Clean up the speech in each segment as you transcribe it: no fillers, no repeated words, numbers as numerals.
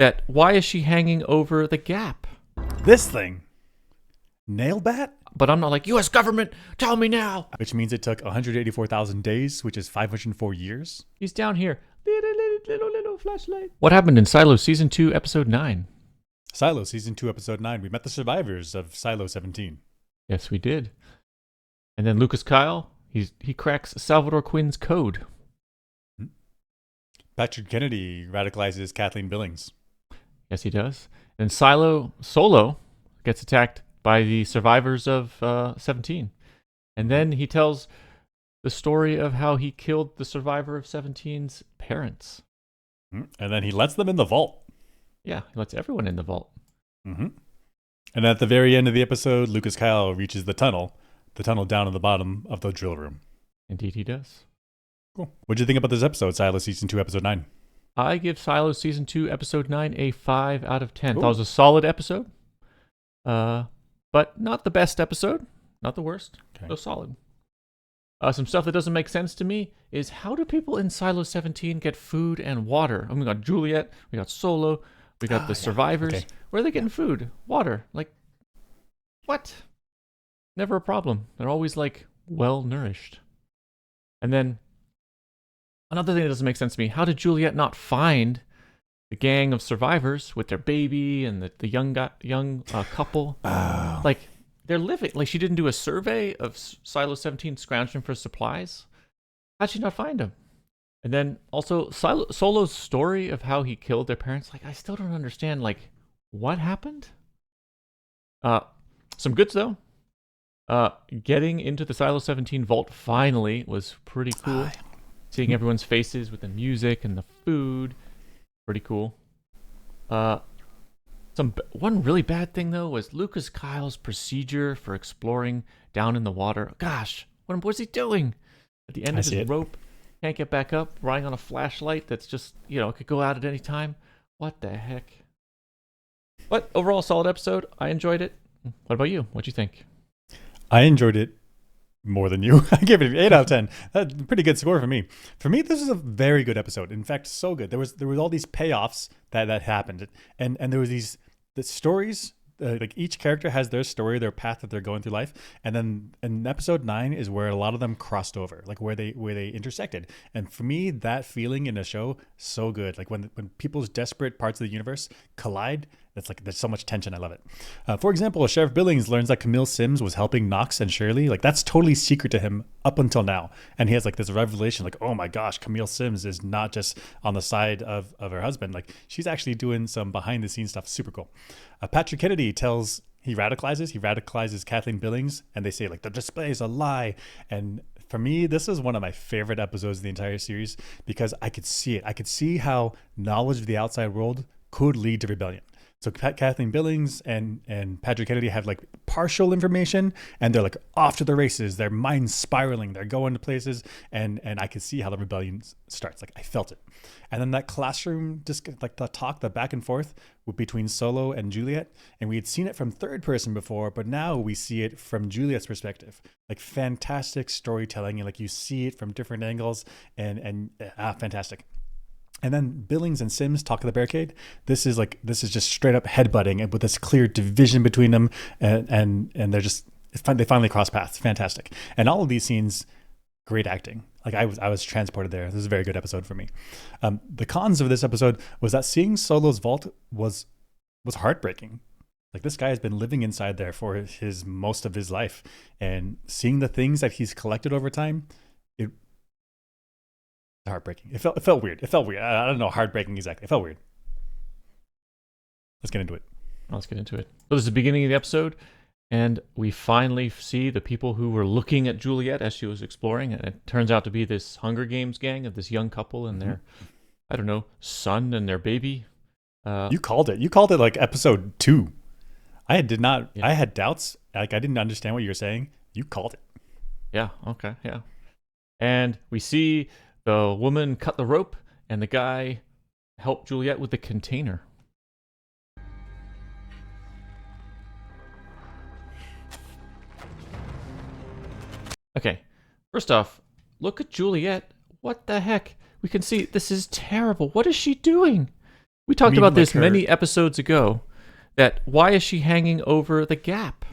that why is she hanging over the gap? This thing. Nail bat? But I'm not like, U.S. government, tell me now. Which means it took 184,000 days, which is 504 years. He's down here. Little flashlight. What happened in Silo Season 2, Episode 9? Silo Season 2, Episode 9. We met the survivors of Silo 17. Yes, we did. And then Lucas Kyle, he cracks Salvador Quinn's code. Patrick Kennedy radicalizes Kathleen Billings. Yes, he does. And Solo gets attacked by the survivors of 17. And then he tells the story of how he killed the survivor of 17's parents. And then he lets them in the vault. Yeah, he lets everyone in the vault. Mm-hmm. And at the very end of the episode, Lucas Kyle reaches the tunnel down at the bottom of the drill room. Indeed he does. Cool. What did you think about this episode, Silo Season 2, Episode 9? I give Silo Season 2, Episode 9 a 5 out of 10. Ooh. That was a solid episode. But not the best episode. Not the worst. Okay. So solid. Some stuff that doesn't make sense to me is how do people in Silo 17 get food and water? We got Juliet, we got Solo, we got the survivors. Okay. Where are they getting food? Water? Like, what? Never a problem. They're always, like, well-nourished. And then, another thing that doesn't make sense to me, how did Juliet not find the gang of survivors with their baby and the young couple? Like, they're living. Like, she didn't do a survey of Silo 17 scrounging for supplies. How'd she not find them? And then also Solo's story of how he killed their parents. Like, I still don't understand. Like, what happened? Some goods though. Getting into the Silo 17 vault finally was pretty cool. Seeing everyone's faces with the music and the food, pretty cool. One really bad thing though was Lucas Kyle's procedure for exploring down in the water. Gosh, what was he doing? At the end of his rope, can't get back up, relying on a flashlight that's just, could go out at any time. What the heck? But overall, solid episode. I enjoyed it. What about you? What'd you think? I enjoyed it more than you. I gave it an 8 out of 10. That's a pretty good score for me. For me, this is a very good episode. In fact, so good. There was all these payoffs that happened, and there was the stories. Like each character has their story, their path that they're going through life, and then in episode 9 is where a lot of them crossed over, like where they intersected. And for me, that feeling in a show so good. Like when people's desperate parts of the universe collide, there's so much tension. I love it. For example, Sheriff Billings learns that Camille Sims was helping Knox and Shirley. Like that's totally secret to him up until now, and he has like this revelation, like, oh my gosh, Camille Sims is not just on the side of her husband. Like she's actually doing some behind the scenes stuff. Super cool. Patrick Kennedy he radicalizes Kathleen Billings, and they say like the display is a lie. And for me, this is one of my favorite episodes of the entire series because I could see it. I could see how knowledge of the outside world could lead to rebellion. So Kathleen Billings and Patrick Kennedy have like partial information, and they're like off to the races. Their minds spiraling. They're going to places, and I could see how the rebellion starts. Like I felt it. And then that classroom, just like the back and forth between Solo and Juliet, and we had seen it from third person before, but now we see it from Juliet's perspective. Like fantastic storytelling, and like you see it from different angles, and fantastic. And then Billings and Sims talk to the barricade. This is just straight up headbutting with this clear division between them, and they finally cross paths. Fantastic. And all of these scenes, great acting. Like I was transported there. This is a very good episode for me. The cons of this episode was that seeing Solo's vault was heartbreaking. Like this guy has been living inside there for most of his life, and seeing the things that he's collected over time, heartbreaking. It felt weird. I don't know, heartbreaking exactly. It felt weird. Let's get into it. So this is the beginning of the episode, and we finally see the people who were looking at Juliet as she was exploring, and it turns out to be this Hunger Games gang of this young couple and their, I don't know, son and their baby. You called it. You called it like episode 2. I did not. Yeah. I had doubts. Like I didn't understand what you were saying. You called it. Yeah. Okay. Yeah. And we see the woman cut the rope, and the guy helped Juliet with the container. Okay, first off, look at Juliet. What the heck? We can see this is terrible. What is she doing? We talked about this like many episodes ago. That why is she hanging over the gap?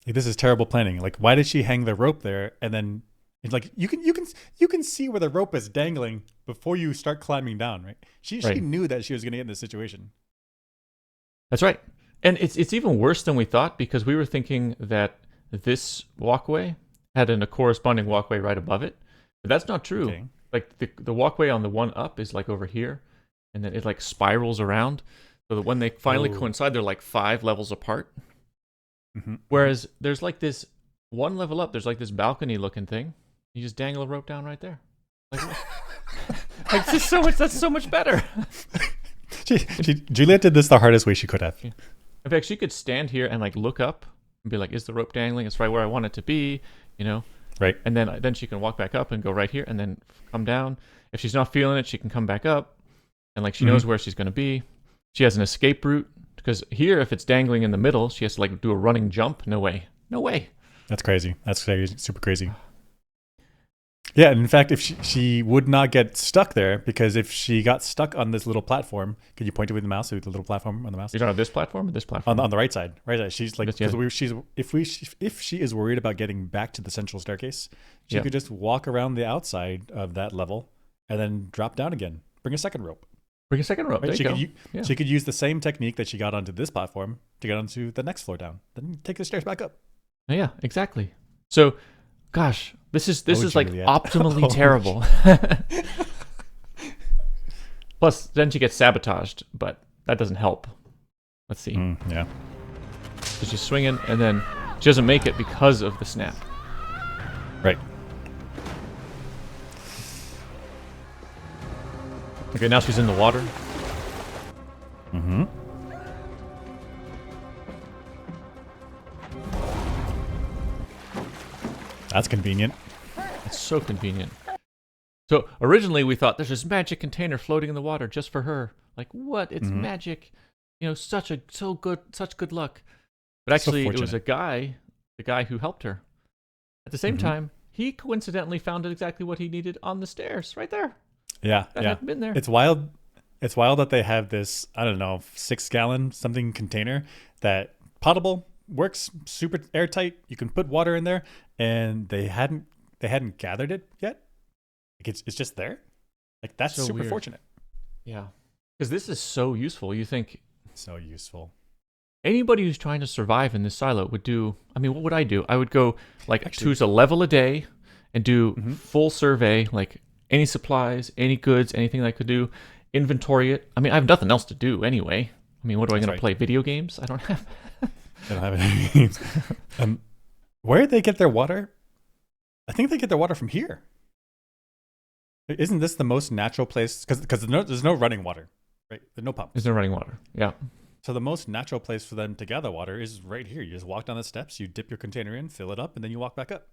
Like, this is terrible planning. Like, why did she hang the rope there? And then it's like you can see where the rope is dangling before you start climbing down, right? She knew that she was going to get in this situation. That's right. And it's even worse than we thought, because we were thinking that this walkway had a corresponding walkway right above it. But that's not true. Okay. Like the walkway on the one up is like over here, and then it like spirals around. So that when they finally coincide, they're like 5 levels apart. Mm-hmm. Whereas there's like this one level up, there's like this balcony looking thing. You just dangle a rope down right there. Like, like this is so much. That's so much better. Juliet did this the hardest way she could have. In fact, she could stand here and like look up and be like, "Is the rope dangling? It's right where I want it to be," you know. Right. And then she can walk back up and go right here, and then come down. If she's not feeling it, she can come back up, and like she knows where she's going to be. She has an escape route, because here, if it's dangling in the middle, she has to like do a running jump. No way. No way. That's crazy. That's crazy. Super crazy. Yeah, and in fact, if she would not get stuck there, because if she got stuck on this little platform, could you point it with the mouse, with the little platform on the mouse? You don't have this platform or this platform? On the right side. Right side. She's like, if she is worried about getting back to the central staircase, she could just walk around the outside of that level and then drop down again. Bring a second rope. Bring a second rope. Right? There you go. She could use the same technique that she got onto this platform to get onto the next floor down. Then take the stairs back up. Yeah, exactly. So, gosh, this is like Juliet. optimally terrible. Plus, then she gets sabotaged, but that doesn't help. Let's see. Yeah. So she's swinging, and then she doesn't make it because of the snap. Right. Okay, now she's in the water. Mm-hmm. That's convenient. It's so convenient. So originally we thought there's this magic container floating in the water just for her. Like, what? It's magic. You know, such good luck. But actually, it was the guy who helped her. At the same time, he coincidentally found exactly what he needed on the stairs, right there. Yeah, That hadn't been there. It's wild. It's wild that they have this, I don't know, 6-gallon something container that potable, works, super airtight. You can put water in there, and they hadn't gathered it yet. Like it's just there. Like that's so super weird. Fortunate. Yeah, because this is so useful. You think so useful. Anybody who's trying to survive in this silo would do. I mean, what would I do? I would go like Actually, choose a level a day and do full survey, like any supplies, any goods, anything that I could do, inventory it. I mean, I have nothing else to do anyway. I mean, what am I going to play? Video games? I don't have. They don't have any games. Where did they get their water? I think they get their water from here. Isn't this the most natural place? Because there's no running water, right? There's no pump. There's no running water. Yeah. So the most natural place for them to gather water is right here. You just walk down the steps, you dip your container in, fill it up, and then you walk back up.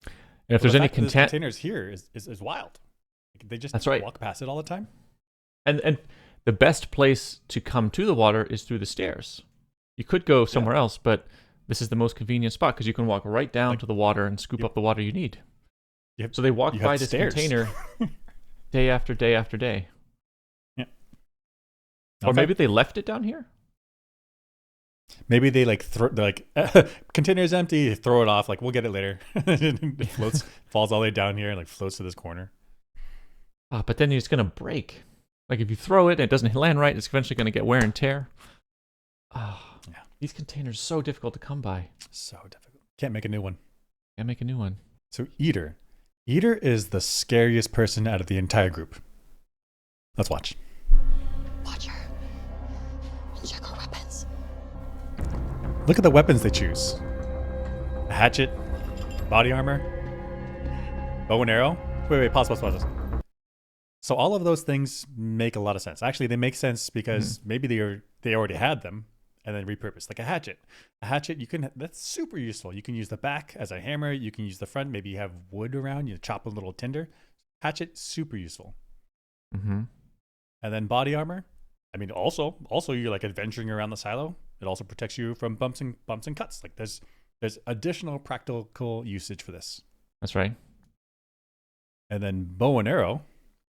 And if there's any containers here is wild. They just walk past it all the time. And the best place to come to the water is through the stairs. You could go somewhere else, but this is the most convenient spot because you can walk right down to the water and scoop up the water you need. So they walk by this container day after day after day. Yeah. Or maybe they left it down here. Maybe they container's empty, throw it off, like we'll get it later. It floats, falls all the way down here and like floats to this corner. But then it's gonna break. Like if you throw it and it doesn't land right, it's eventually gonna get wear and tear. These containers are so difficult to come by. So difficult. Can't make a new one. Can't make a new one. So Eater is the scariest person out of the entire group. Let's watch. Watch her. Check her weapons. Look at the weapons they choose. A hatchet, body armor, bow and arrow. Wait, pause. So all of those things make a lot of sense. Actually, they make sense because maybe they already had them and then repurposed. Like a hatchet. That's super useful. You can use the back as a hammer. You can use the front. Maybe you have wood around. You chop a little tinder. Hatchet, super useful. Mm-hmm. And then body armor. I mean, also you're like adventuring around the silo. It also protects you from bumps and cuts. Like there's additional practical usage for this. That's right. And then bow and arrow.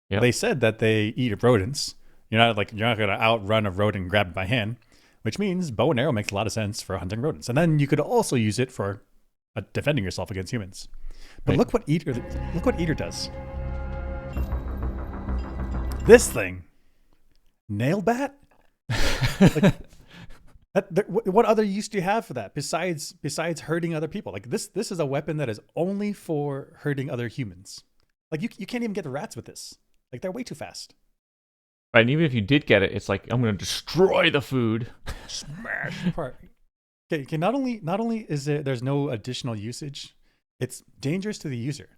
Yep. They said that they eat rodents. you're not gonna outrun a rodent and grab it by hand, which means bow and arrow makes a lot of sense for hunting rodents. And then you could also use it for defending yourself against humans. But Right. look what Eater does. This thing, nail bat. Like, what other use do you have for that besides hurting other people? Like this is a weapon that is only for hurting other humans. Like you can't even get the rats with this. Like they're way too fast. Right, and even if you did get it, it's like, I'm going to destroy the food. Smash apart. Okay. Not only is there's no additional usage, it's dangerous to the user.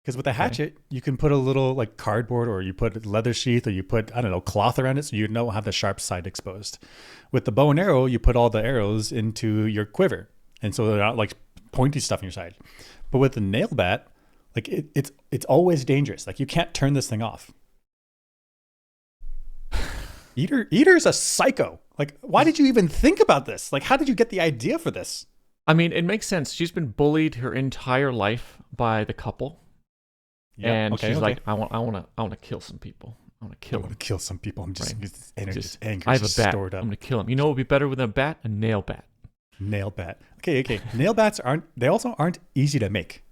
Because with a hatchet, you can put a little like cardboard, or you put a leather sheath, or you put, I don't know, cloth around it so you don't have the sharp side exposed. With the bow and arrow, you put all the arrows into your quiver, and so they're not like pointy stuff on your side. But with the nail bat, like it's always dangerous. Like you can't turn this thing off. Eater's a psycho. Like, why did you even think about this? Like, how did you get the idea for this? I mean, it makes sense. She's been bullied her entire life by the couple. Yeah, and she's like, I want to kill some people. I want to kill them. Kill some people. I'm just, Right. this energy, Just, anger I have a just bat. stored I'm up. going to kill him. You know what would be better with a bat? A nail bat. Nail bat. Okay. Nail bats also aren't easy to make.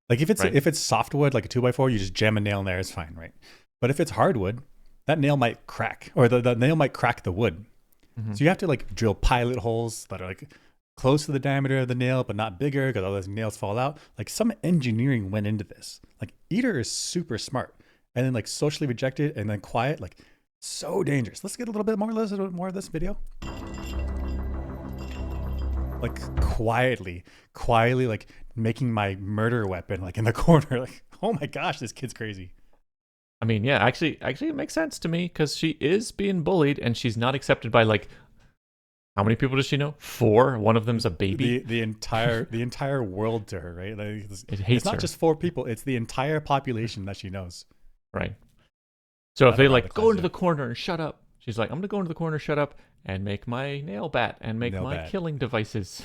Like if it's softwood, like a 2x4, you just jam a nail in there, it's fine, right? But if it's hardwood, that nail might crack, or the nail might crack the wood. Mm-hmm. So you have to like drill pilot holes that are like close to the diameter of the nail, but not bigger, because otherwise nails fall out. Like some engineering went into this. Like Eater is super smart, and then like socially rejected, and then quiet, like so dangerous. Let's get a little bit more of this video. Like quietly, like making my murder weapon like in the corner. Like, oh my gosh, this kid's crazy. I mean, yeah, actually, it makes sense to me because she is being bullied and she's not accepted by like, how many people does she know? 4. One of them's a baby. The entire world to her, right? Like, It hates it's not her. just 4 people; it's the entire population that she knows. Right. So if I they don't like have a go into class the corner and shut up, she's like, I'm gonna go into the corner, shut up, and make my nail bat and make Nail my bat. killing devices.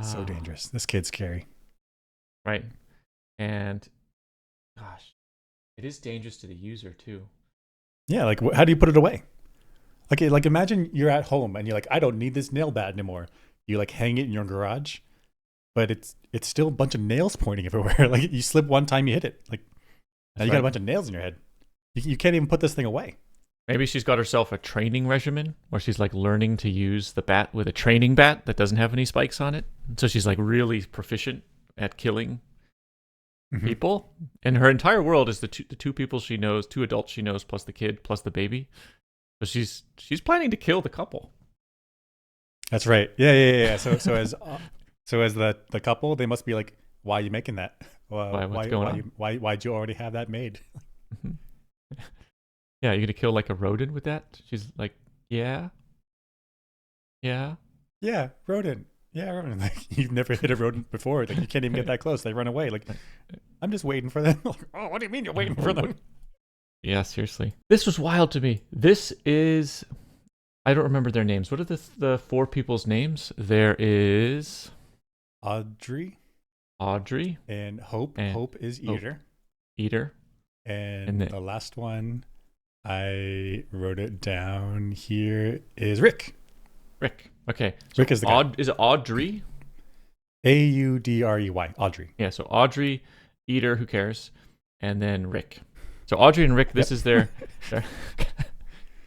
So dangerous. This kid's scary. Right. And gosh, it is dangerous to the user too. Yeah, like how do you put it away? Okay, like imagine you're at home and you're like, I don't need this nail bat anymore. You like hang it in your garage, but it's still a bunch of nails pointing everywhere. Like you slip one time, you hit it. Like now you got a bunch of nails in your head. You can't even put this thing away. Maybe she's got herself a training regimen where she's like learning to use the bat with a training bat that doesn't have any spikes on it. So she's like really proficient at killing people. And her entire world is the two people she knows, 2 adults she knows, plus the kid, plus the baby. So she's planning to kill the couple. That's right. Yeah. So as the couple, they must be like, why are you making that? What's going on? Why'd you already have that made? Yeah, you're gonna kill like a rodent with that? She's like, yeah. Yeah, rodent. Yeah, rodent. Like you've never hit a rodent before. Like you can't even get that close. They run away. Like I'm just waiting for them. Like, oh, what do you mean you're waiting for them? Yeah, seriously. This was wild to me. This is, I don't remember their names. What are the 4 people's names? There is Audrey and Hope. and Hope is Eater. Eater. And the last one, I wrote it down here, is Rick. Okay. So Rick is the guy. Is it Audrey? Audrey. Audrey. Yeah, so Audrey, Eater, who cares? And then Rick. So Audrey and Rick, this is their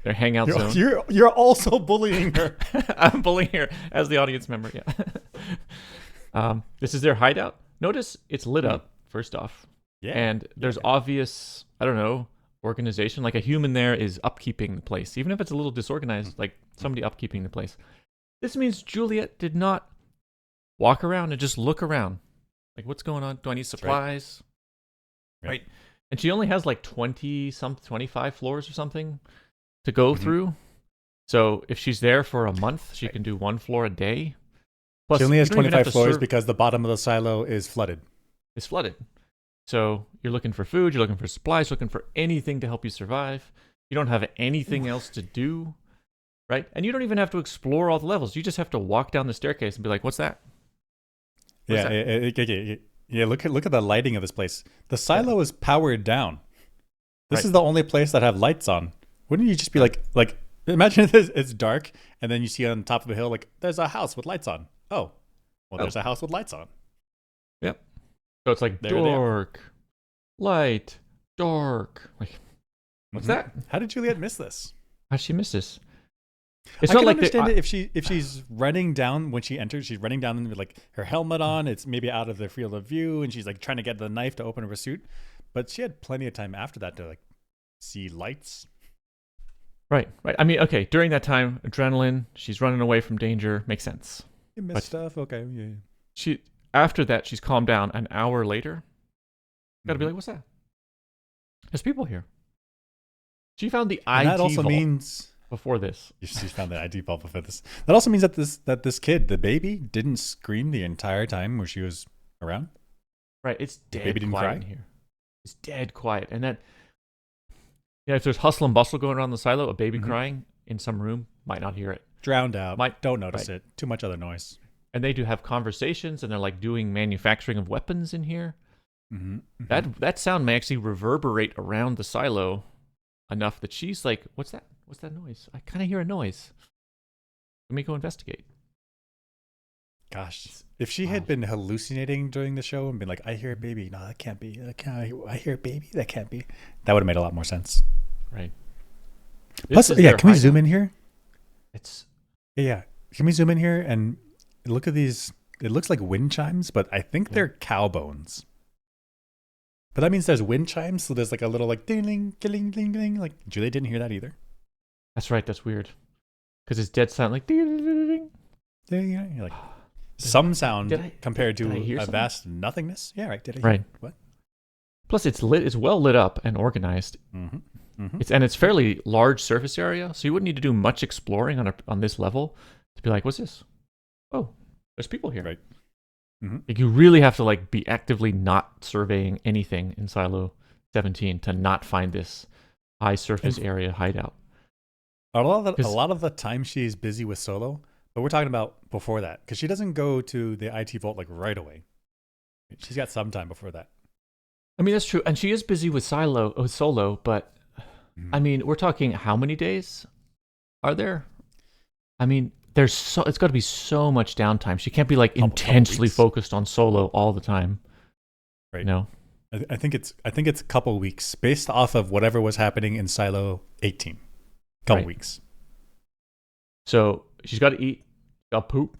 hangout zone. You're also bullying her. I'm bullying her as the audience member, yeah. This is their hideout. Notice it's lit up, first off. Yeah. And there's obvious, I don't know, organization. Like a human there is upkeeping the place. Even if it's a little disorganized, like somebody upkeeping the place. This means Juliet did not walk around and just look around. Like, what's going on? Do I need supplies? Right. And she only has like 25 floors or something to go through. So if she's there for a month, she can do 1 floor a day. Plus, she only has you don't even have 25 to floors because the bottom of the silo is flooded. It's flooded. So you're looking for food, you're looking for supplies, looking for anything to help you survive. You don't have anything else to do, right? And you don't even have to explore all the levels. You just have to walk down the staircase and be like, what's that? Yeah. Look at the lighting of this place. The silo is powered down. This Right. is the only place that have lights on. Wouldn't you just be like imagine it's dark and then you see on top of a hill like there's a house with lights on. Oh, well, there's a house with lights on. Yep. So it's like There they are. dark, light, dark. Like, what's that? How did Juliet miss this? How'd she miss this? It's I not can like understand it if she's running down when she enters. She's running down with like her helmet on. It's maybe out of the field of view, and she's like trying to get the knife to open her suit. But she had plenty of time after that to like see lights. Right. I mean, okay, during that time, adrenaline, she's running away from danger, makes sense. You missed But- stuff. Okay, yeah. After that, she's calmed down. An hour later, gotta be like, what's that? There's people here. She found the And IT that also vault means before this. she found the ID vault before this. That also means that this kid, the baby, didn't scream the entire time where she was around. Right. It's dead baby didn't quiet cry? in here. It's dead quiet. And that, yeah, if there's hustle and bustle going around the silo, a baby crying in some room might not hear it. Drowned out. Don't notice right. it. Too much other noise. And they do have conversations, and they're like doing manufacturing of weapons in here. That sound may actually reverberate around the silo enough that she's like, "What's that? What's that noise? I kind of hear a noise. Let me go investigate." Gosh, if she had been hallucinating during the show and been like, "I hear a baby," no, that can't be. I hear a baby. That can't be. That would have made a lot more sense. Right. Plus, This is yeah, their can we zoom hideout. in here? It's Yeah, can we zoom in here and look at these? It looks like wind chimes, but I think they're cow bones. But that means there's wind chimes, so there's like a little like ding ding ding ding ding. Like Julia didn't hear that either. that's right. That's weird because it's dead silent, like ding, ding, ding, ding. There you go. You're like some sound Did I- compared did I to hear a something? vast nothingness. Yeah, right. Did I hear Right. what? Plus, it's lit. It's well lit up and organized. It's fairly large surface area, so you wouldn't need to do much exploring on this level to be like, "What's this? Oh, there's people here." Right. Like you really have to like be actively not surveying anything in Silo 17 to not find this high surface area hideout. A lot Cause- of the time she's busy with Solo, but we're talking about before that because she doesn't go to the IT vault like right away. She's got some time before that. I mean, that's true, and she is busy with Solo, but I mean, we're talking how many days are there? I mean, it's got to be so much downtime. She can't be like Couple intensely weeks. focused on Solo all the time. Right. No. I think it's a couple weeks based off of whatever was happening in Silo 18. Couple Right. weeks. So she's got to eat, got to poop,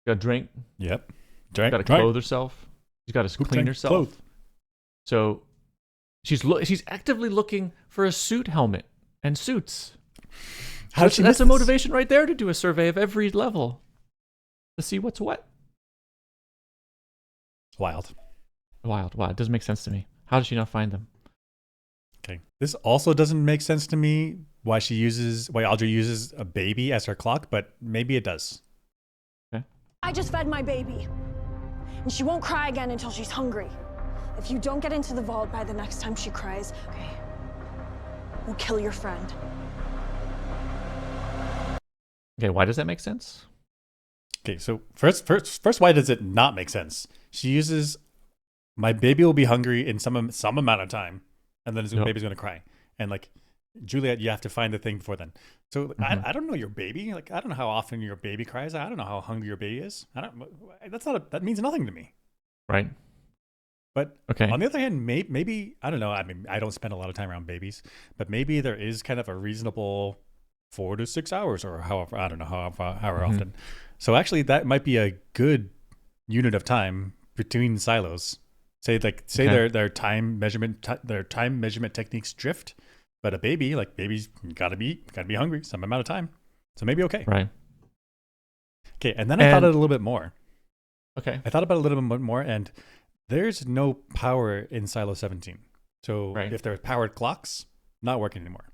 got to drink, Yep. got to clothe herself. She's got to clean herself. Clothe. So she's actively looking for a suit helmet and suits. How did she miss That's a this? motivation right there to do a survey of every level to see what's what. Wild. Wild. Wow, it doesn't make sense to me. How does she not find them? Okay. This also doesn't make sense to me why Audrey uses a baby as her clock, but maybe it does. I just fed my baby. And she won't cry again until she's hungry. If you don't get into the vault by the next time she cries, okay, we'll kill your friend. Mm-hmm. Okay, why does that make sense? Okay, so first, why does it not make sense? She uses my baby will be hungry in some amount of time, and then the baby's going to cry. And like Juliet, you have to find the thing before then. So I don't know your baby. Like I don't know how often your baby cries. I don't know how hungry your baby is. That means nothing to me. Right. But Okay. on the other hand, maybe I don't know. I mean, I don't spend a lot of time around babies, but maybe there is kind of a reasonable 4 to 6 hours, or however, I don't know how often. So actually, that might be a good unit of time between silos. Say their time measurement techniques drift, but a baby's gotta be hungry some amount of time. So maybe okay. Right. Okay, and then I thought it a little bit more. Okay. I thought about it a little bit more, and there's no power in Silo 17. So Right. if there's powered clocks, not working anymore.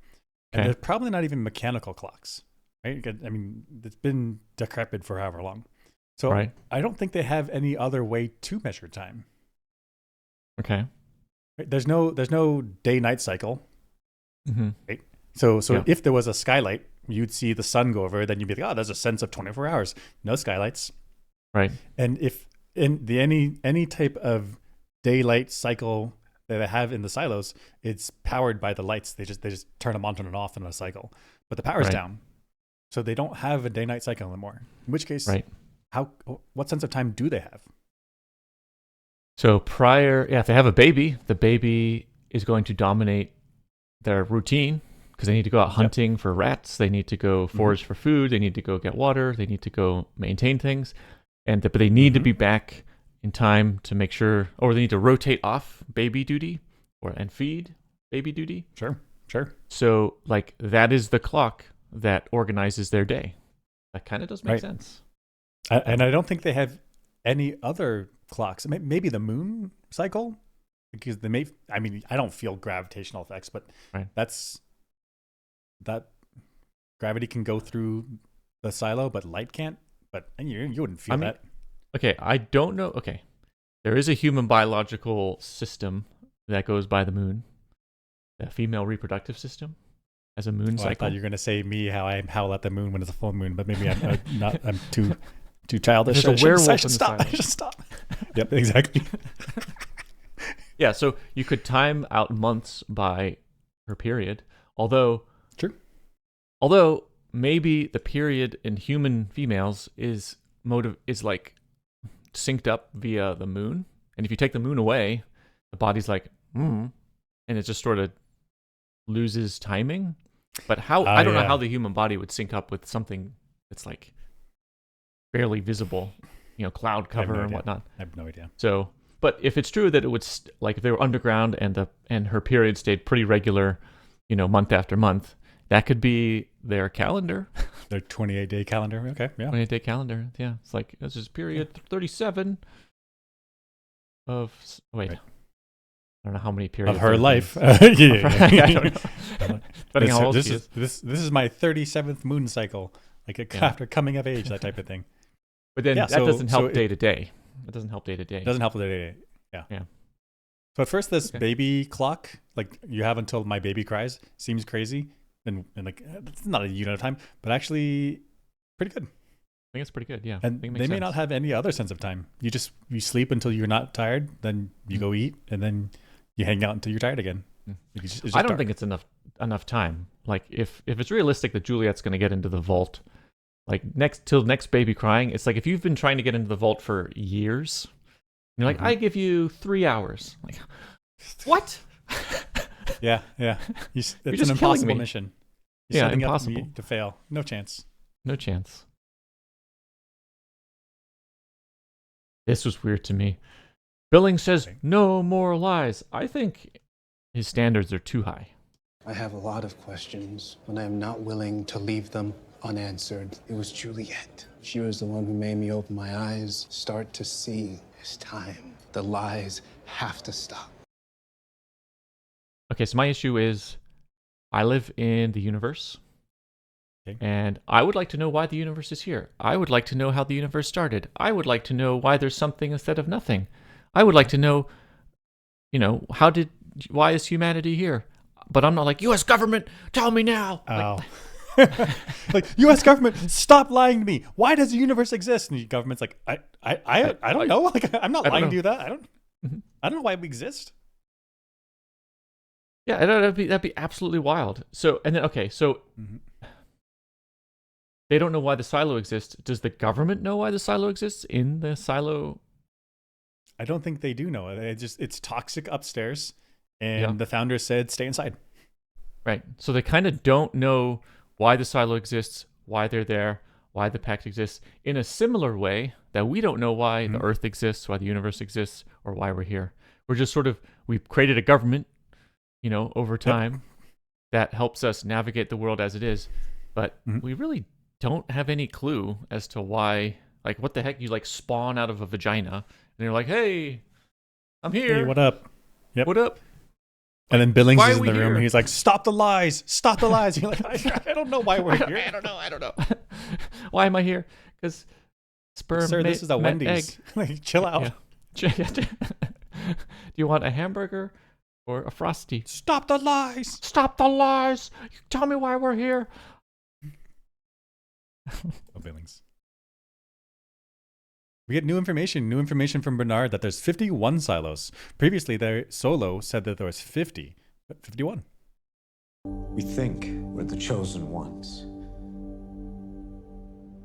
And Okay. there's probably not even mechanical clocks, right? I mean, it's been decrepit for however long. So Right. I don't think they have any other way to measure time. Okay. Right? There's no day-night cycle. Mm-hmm. Right? So Yeah. if there was a skylight, you'd see the sun go over, then you'd be like, oh, there's a sense of 24 hours. No skylights. Right. And if in any type of daylight cycle that they have in the silos, it's powered by the lights. They just turn them on and off in a cycle, but the power's Right. down, so they don't have a day-night cycle anymore. In which case, Right. what sense of time do they have? So if they have a baby, the baby is going to dominate their routine because they need to go out hunting for rats. They need to go forage for food. They need to go get water. They need to go maintain things. But they need to be back in time to make sure, or they need to rotate off baby duty and feed baby duty. Sure. So like that is the clock that organizes their day. That kind of does make Right. sense. And I don't think they have any other clocks. Maybe the moon cycle, because they may. I mean, I don't feel gravitational effects, but Right. that gravity can go through the silo, but light can't. But you wouldn't feel that. Okay, I don't know. Okay, there is a human biological system that goes by the moon, the female reproductive system, as a moon I cycle. thought you were gonna say me how I howl at the moon when it's a full moon, but maybe I'm not. I'm too childish. There's a werewolf I in should the stop. I silo. should stop. Yep, exactly. Yeah, so you could time out months by her period, although True. maybe the period in human females is like synced up via the moon, and if you take the moon away, the body's like, and it just sort of loses timing. But I don't know how the human body would sync up with something that's like barely visible, cloud cover and whatnot. I have no idea. So, but if it's true that it would like if they were underground and her period stayed pretty regular, month after month, that could be their calendar. Their 28-day calendar. Okay, yeah. 28-day calendar. Yeah, it's like this is period 37 of wait. Right. I don't know how many periods Of her there life. is. Yeah. I don't know. Depending on how old this she is is. this is my 37th moon cycle, after coming of age, that type of thing. But then Yeah, that doesn't so help day to day. That doesn't help day to day. It doesn't help with the day. Yeah. So at first, this Okay. baby clock, like you have until my baby cries, seems crazy, and like it's not a unit of time, but actually pretty good. I think it's pretty good. Yeah. I And think it they makes may sense. not have any other sense of time. You sleep until you're not tired, then you go eat, and then you hang out until you're tired again. It's just I don't dark. think it's enough time. Like if it's realistic that Juliet's going to get into the vault, like till next baby crying, it's like if you've been trying to get into the vault for years, you're like, I give you 3 hours. Like, what? Yeah. It's You're an just killing impossible me. mission. You're Yeah, setting impossible. up to fail. No chance. No chance. This was weird to me. Billing says no more lies. I think his standards are too high. I have a lot of questions, but I am not willing to leave them unanswered. It was Juliet. She was the one who made me open my eyes, start to see. It's time. The lies have to stop. Okay, so my issue is I live in the universe. Okay. And I would like to know why the universe is here. I would like to know how the universe started. I would like to know why there's something instead of nothing. I would like to know, why is humanity here? But I'm not like, U.S. government, tell me now. Oh. Like, U.S. government, stop lying to me. Why does the universe exist? And the government's like, I don't know. Like, I'm not I don't lying know. to you that. I Mhm. don't know why we exist. Yeah, that'd be absolutely wild. So, and then, okay, so they don't know why the silo exists. Does the government know why the silo exists in the silo? I don't think they do know. It's toxic upstairs, and Yeah. the founder said stay inside. Right. So they kind of don't know why the silo exists, why they're there, why the pact exists, in a similar way that we don't know why the Earth exists, why the universe exists, or why we're here. We're just we've created a government, over time that helps us navigate the world as it is. But we really don't have any clue as to why, like, what the heck, you like spawn out of a vagina and you're like, hey, I'm here. Hey, what up? Yep. What up? And then Billings Why is are in we the room, here? and he's like, "Stop the lies! Stop the lies!" You're like, "I don't know why we're here." I don't know. Why am I here? Because sperm. Sir, this is a met Wendy's. egg. Like, chill out. Yeah. Do you want a hamburger or a frosty? Stop the lies. Stop the lies! Tell me why we're here. Oh, Billings. We get new information from Bernard that there's 51 silos. Previously, their Solo said that there was 50, but 51. We think we're the chosen ones.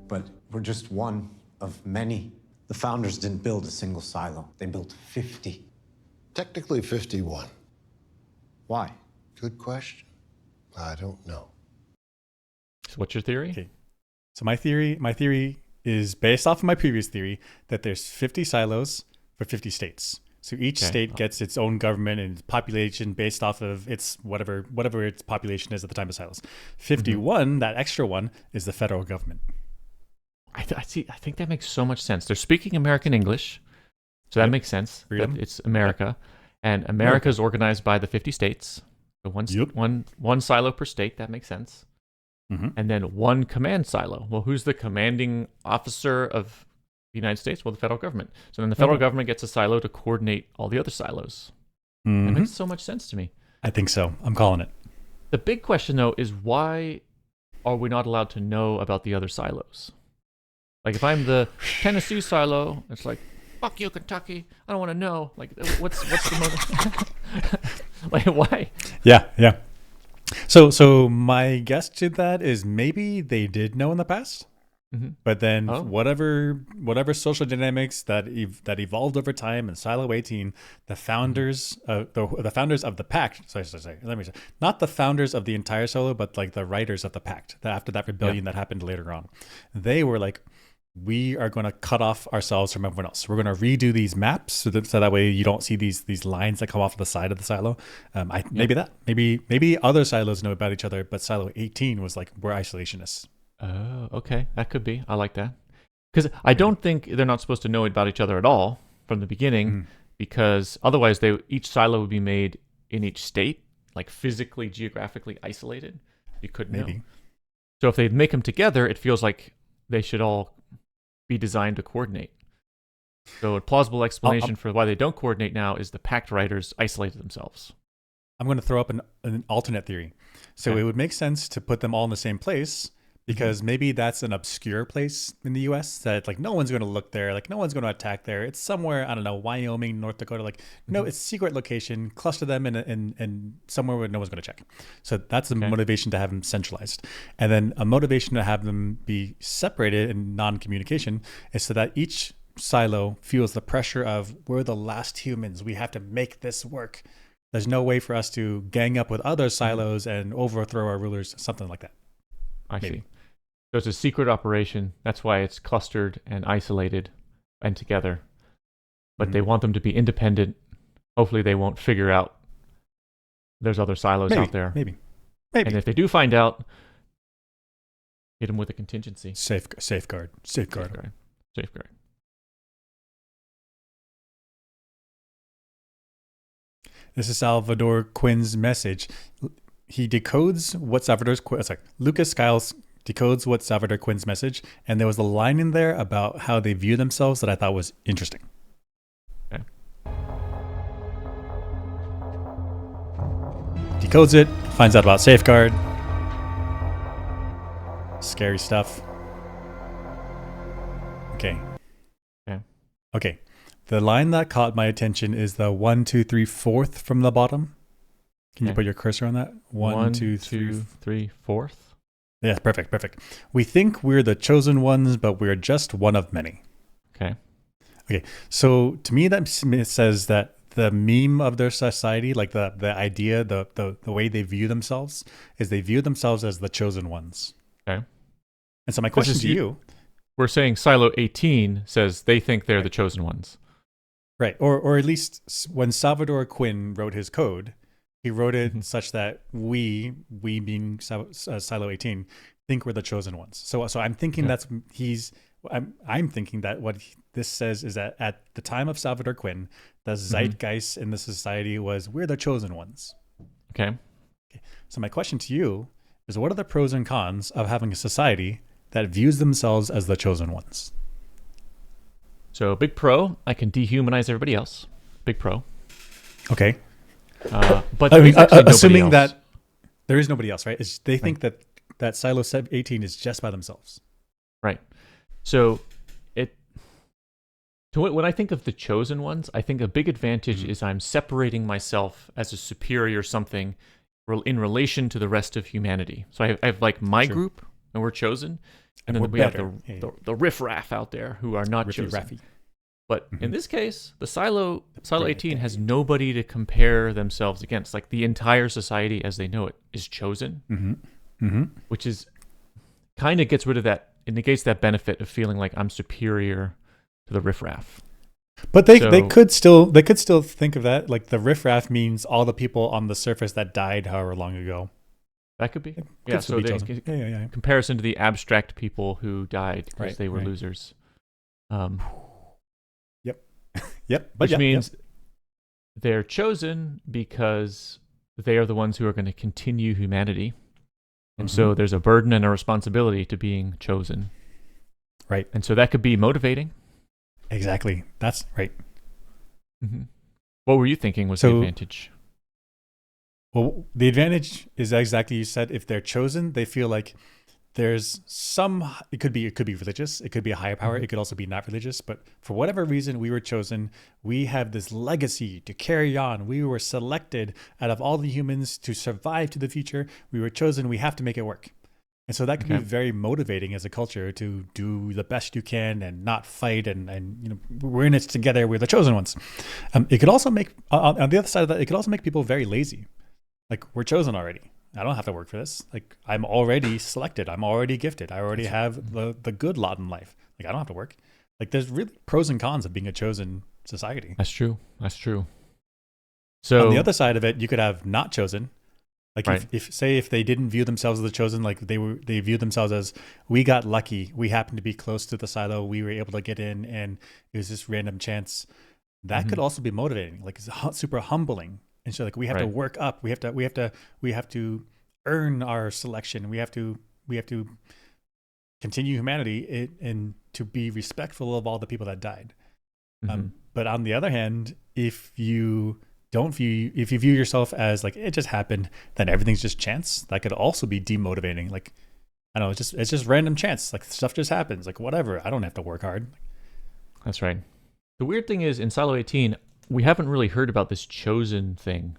But we're just one of many. The founders didn't build a single silo. They built 50. Technically 51. Why? Good question. I don't know. So what's your theory? Okay. So my theory is based off of my previous theory that there's 50 silos for 50 states. So each state gets its own government and population based off of its whatever its population is at the time of silos. 51, that extra one, is the federal government. I think that makes so much sense. They're speaking American English, so that makes sense. Freedom. That it's America, and America is organized by the 50 states. So one silo per state. That makes sense. And then one command silo. Well, who's the commanding officer of the United States? Well, the federal government. So then the federal government gets a silo to coordinate all the other silos. That makes so much sense to me. I think so. I'm calling it. The big question, though, is why are we not allowed to know about the other silos? Like, if I'm the Tennessee silo, it's like, fuck you, Kentucky. I don't want to know. Like, what's the motive? Like, why? Yeah. So my guess to that is maybe they did know in the past, but then whatever social dynamics that evolved over time in Silo 18, the founders the founders of the pact. Sorry. Let me say, not the founders of the entire solo, but like the writers of the pact. That after that rebellion that happened later on, they were like, we are going to cut off ourselves from everyone else. We're going to redo these maps so that way you don't see these lines that come off the side of the silo. Maybe other silos know about each other, but Silo 18 was like, we're isolationists. Oh, okay. That could be. I like that. Because I don't think they're not supposed to know about each other at all from the beginning, because otherwise each silo would be made in each state, like physically, geographically isolated. You couldn't know. So if they make them together, it feels like they should all be designed to coordinate. So a plausible explanation for why they don't coordinate now is the pact writers isolated themselves. I'm going to throw up an alternate theory. So it would make sense to put them all in the same place, because maybe that's an obscure place in the U.S. that like no one's going to look there, like no one's going to attack there. It's somewhere, I don't know, Wyoming, North Dakota. Like no, it's a secret location. Cluster them in somewhere where no one's going to check. So that's the motivation to have them centralized, and then a motivation to have them be separated in non-communication is so that each silo feels the pressure of, we're the last humans. We have to make this work. There's no way for us to gang up with other silos and overthrow our rulers. Something like that. I see. So it's a secret operation. That's why it's clustered and isolated and together. But they want them to be independent. Hopefully they won't figure out there's other silos out there. Maybe. And if they do find out, hit them with a contingency. Safeguard. This is Salvador Quinn's message. He decodes what Lucas Skiles decodes what Salvador Quinn's message, and there was a line in there about how they view themselves that I thought was interesting. Okay. Decodes it, finds out about Safeguard. Scary stuff. Okay. The line that caught my attention is the 1, 2, 3, 4th from the bottom. Can you put your cursor on that? 1, 2, 3, 4th. Yeah, perfect. We think we're the chosen ones, but we're just one of many. Okay. So to me, that says that the meme of their society, like the idea, the way they view themselves, is they view themselves as the chosen ones. Okay. And so my question to you, we're saying Silo 18 says they think they're the chosen ones. Right. Or at least when Salvador Quinn wrote his code, he wrote it such that we being Silo 18, think we're the chosen ones. So I'm thinking I'm thinking that what this says is that at the time of Salvador Quinn, the zeitgeist in the society was, we're the chosen ones. Okay. So my question to you is, what are the pros and cons of having a society that views themselves as the chosen ones? So big pro, I can dehumanize everybody else. Big pro. Okay. But I mean, assuming else. that there is nobody else, right? They think that Silo 18 is just by themselves. Right. So So when I think of the chosen ones, I think a big advantage is I'm separating myself as a superior something in relation to the rest of humanity. So I have like my Sure. group, and we're chosen, and then we're we have better. Yeah. the riffraff out there who are not Riffy chosen. Raffy. But in this case, the Silo bring it 18 has nobody to compare themselves against. Like the entire society as they know it is chosen, which is kind of gets rid of that. It negates that benefit of feeling like I'm superior to the riffraff. But they could still think of that like the riffraff means all the people on the surface that died however long ago. That could be. Could Yeah, still so be they, chosen. Yeah. comparison to the abstract people who died because Right, they were right. losers. Yep. But Which means they're chosen because they are the ones who are going to continue humanity. And so there's a burden and a responsibility to being chosen. Right. And so that could be motivating. Exactly. That's right. What were you thinking was the advantage? Well, the advantage is exactly you said. If they're chosen, they feel like there's some. It could be religious. It could be a higher power. It could also be not religious. But for whatever reason, we were chosen. We have this legacy to carry on. We were selected out of all the humans to survive to the future. We were chosen. We have to make it work. And so that can be very motivating as a culture to do the best you can and not fight. And you know, we're in it together. We're the chosen ones. It could also make on the other side of that. It could also make people very lazy. Like we're chosen already. I don't have to work for this. Like I'm already selected. I'm already gifted. I already have the good lot in life. Like I don't have to work. Like there's really pros and cons of being a chosen society. That's true. So on the other side of it, you could have not chosen. Like Right. if they didn't view themselves as the chosen, like they viewed themselves as we got lucky. We happened to be close to the silo. We were able to get in, and it was just random chance. That could also be motivating. Like it's super humbling. And so like we have to work up. We have to earn our selection. We have to continue humanity and to be respectful of all the people that died. But on the other hand, if you view yourself as like it just happened, then everything's just chance. That could also be demotivating. Like I don't know, it's just random chance. Like stuff just happens. Like whatever. I don't have to work hard. That's right. The weird thing is in Silo 18, we haven't really heard about this chosen thing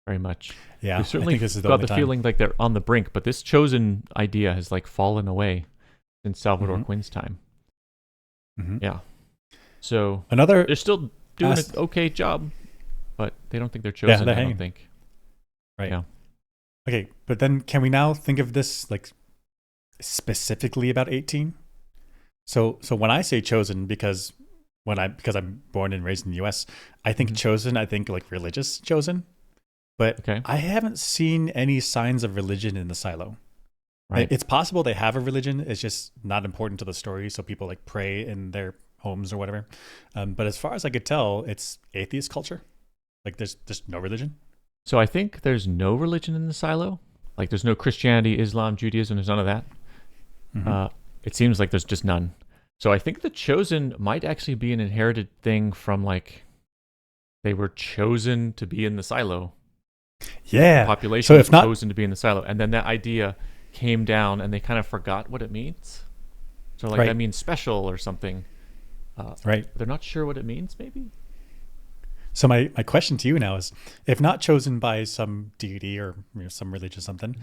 very much. Yeah, we certainly I think this is got the time. feeling like they're on the brink, but this chosen idea has like fallen away since Salvador Quinn's time. Yeah. So Another they're still doing an okay job, but they don't think they're chosen. they're I hanging. don't think. Right. Yeah. Okay, but then can we now think of this like specifically about 18? So when I say chosen, because I'm born and raised in the US, I think chosen, I think like religious chosen. But I haven't seen any signs of religion in the silo. Right. It's possible they have a religion. It's just not important to the story. So people like pray in their homes or whatever. But as far as I could tell, it's atheist culture. Like there's no religion. So I think there's no religion in the silo. Like there's no Christianity, Islam, Judaism. There's none of that. It seems like there's just none. So I think the chosen might actually be an inherited thing from like they were chosen to be in the silo. Yeah. The population So was if not chosen to be in the silo, and then that idea came down, and they kind of forgot what it means. So like that means special or something. Right. They're not sure what it means. Maybe. So my question to you now is, if not chosen by some deity or some religion or something,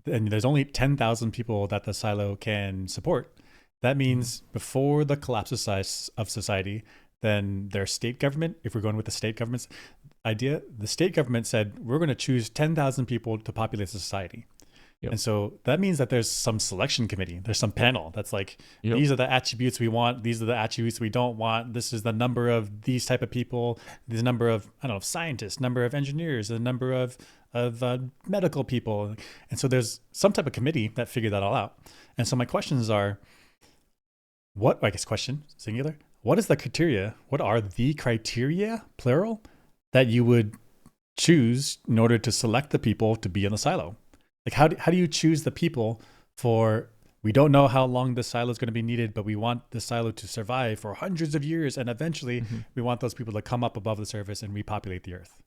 and there's only 10,000 people that the silo can support, that means before the collapse of society, then their state government, if we're going with the state government's idea, the state government said, we're going to choose 10,000 people to populate the society. Yep. And so that means that there's some selection committee. There's some panel that's like, these are the attributes we want. These are the attributes we don't want. This is the number of these type of people. This number of, I don't know, scientists, number of engineers, the number of medical people. And so there's some type of committee that figured that all out. And so my questions are, question, singular. What is the criteria? What are the criteria, plural, that you would choose in order to select the people to be in the silo? Like how do you choose the people for, we don't know how long this silo is going to be needed, but we want the silo to survive for hundreds of years, and eventually we want those people to come up above the surface and repopulate the earth.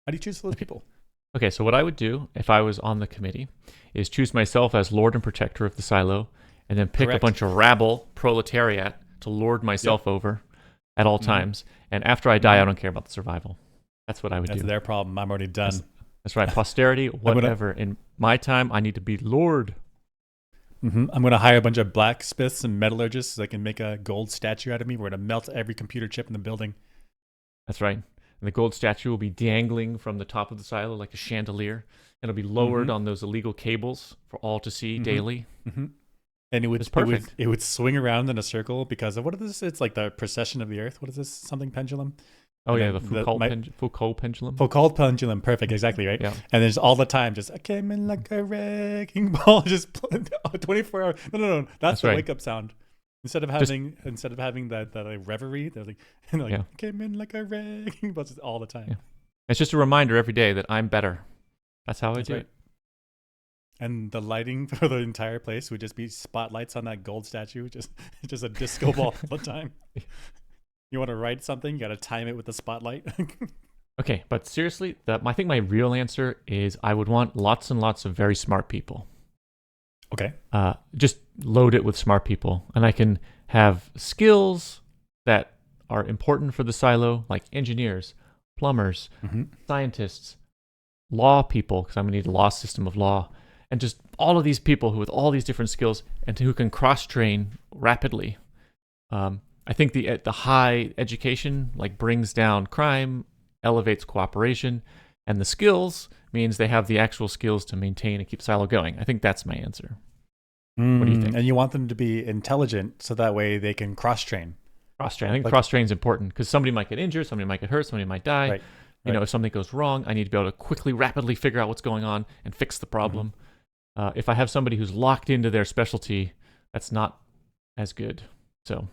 How do you choose those people? Okay, so what I would do if I was on the committee is choose myself as lord and protector of the silo, and then pick a bunch of rabble, proletariat, to lord myself over. at all times. And after I die, I don't care about the survival. That's what I would That's do. their problem. I'm already done. That's right. Posterity, whatever. In my time, I need to be Lord. I'm going to hire a bunch of blacksmiths and metallurgists so they can make a gold statue out of me. We're going to melt every computer chip in the building. That's right. And the gold statue will be dangling from the top of the silo like a chandelier. And it'll be lowered on those illegal cables for all to see daily. And It's perfect. it would swing around in a circle because of what is this? It's like the precession of the Earth. What is this? Something pendulum? Oh, And yeah, then the Foucault pendulum. Foucault pendulum. Perfect. Exactly, right? Yeah. And there's all the time just, I came in like a wrecking ball. Just 24 hours. No. That's the right. wake up sound. Instead of having that reverie, they're like, I came in like a wrecking ball just all the time. Yeah. It's just a reminder every day that I'm better. That's how I do it. And the lighting for the entire place would just be spotlights on that gold statue, just a disco ball all the time. You want to write something, you got to time it with the spotlight. Okay, but seriously, I think my real answer is I would want lots and lots of very smart people. Okay. Just load it with smart people. And I can have skills that are important for the silo, like engineers, plumbers, scientists, law people, because I'm going to need a law system of law, and just all of these people who with all these different skills and who can cross-train rapidly. I think the high education like brings down crime, elevates cooperation, and the skills means they have the actual skills to maintain and keep silo going. I think that's my answer. What do you think? And you want them to be intelligent so that way they can cross-train. Cross-train. I think cross-train is important because somebody might get injured, somebody might get hurt, somebody might die. Right. You know, if something goes wrong, I need to be able to quickly, rapidly figure out what's going on and fix the problem. If I have somebody who's locked into their specialty, that's not as good. So,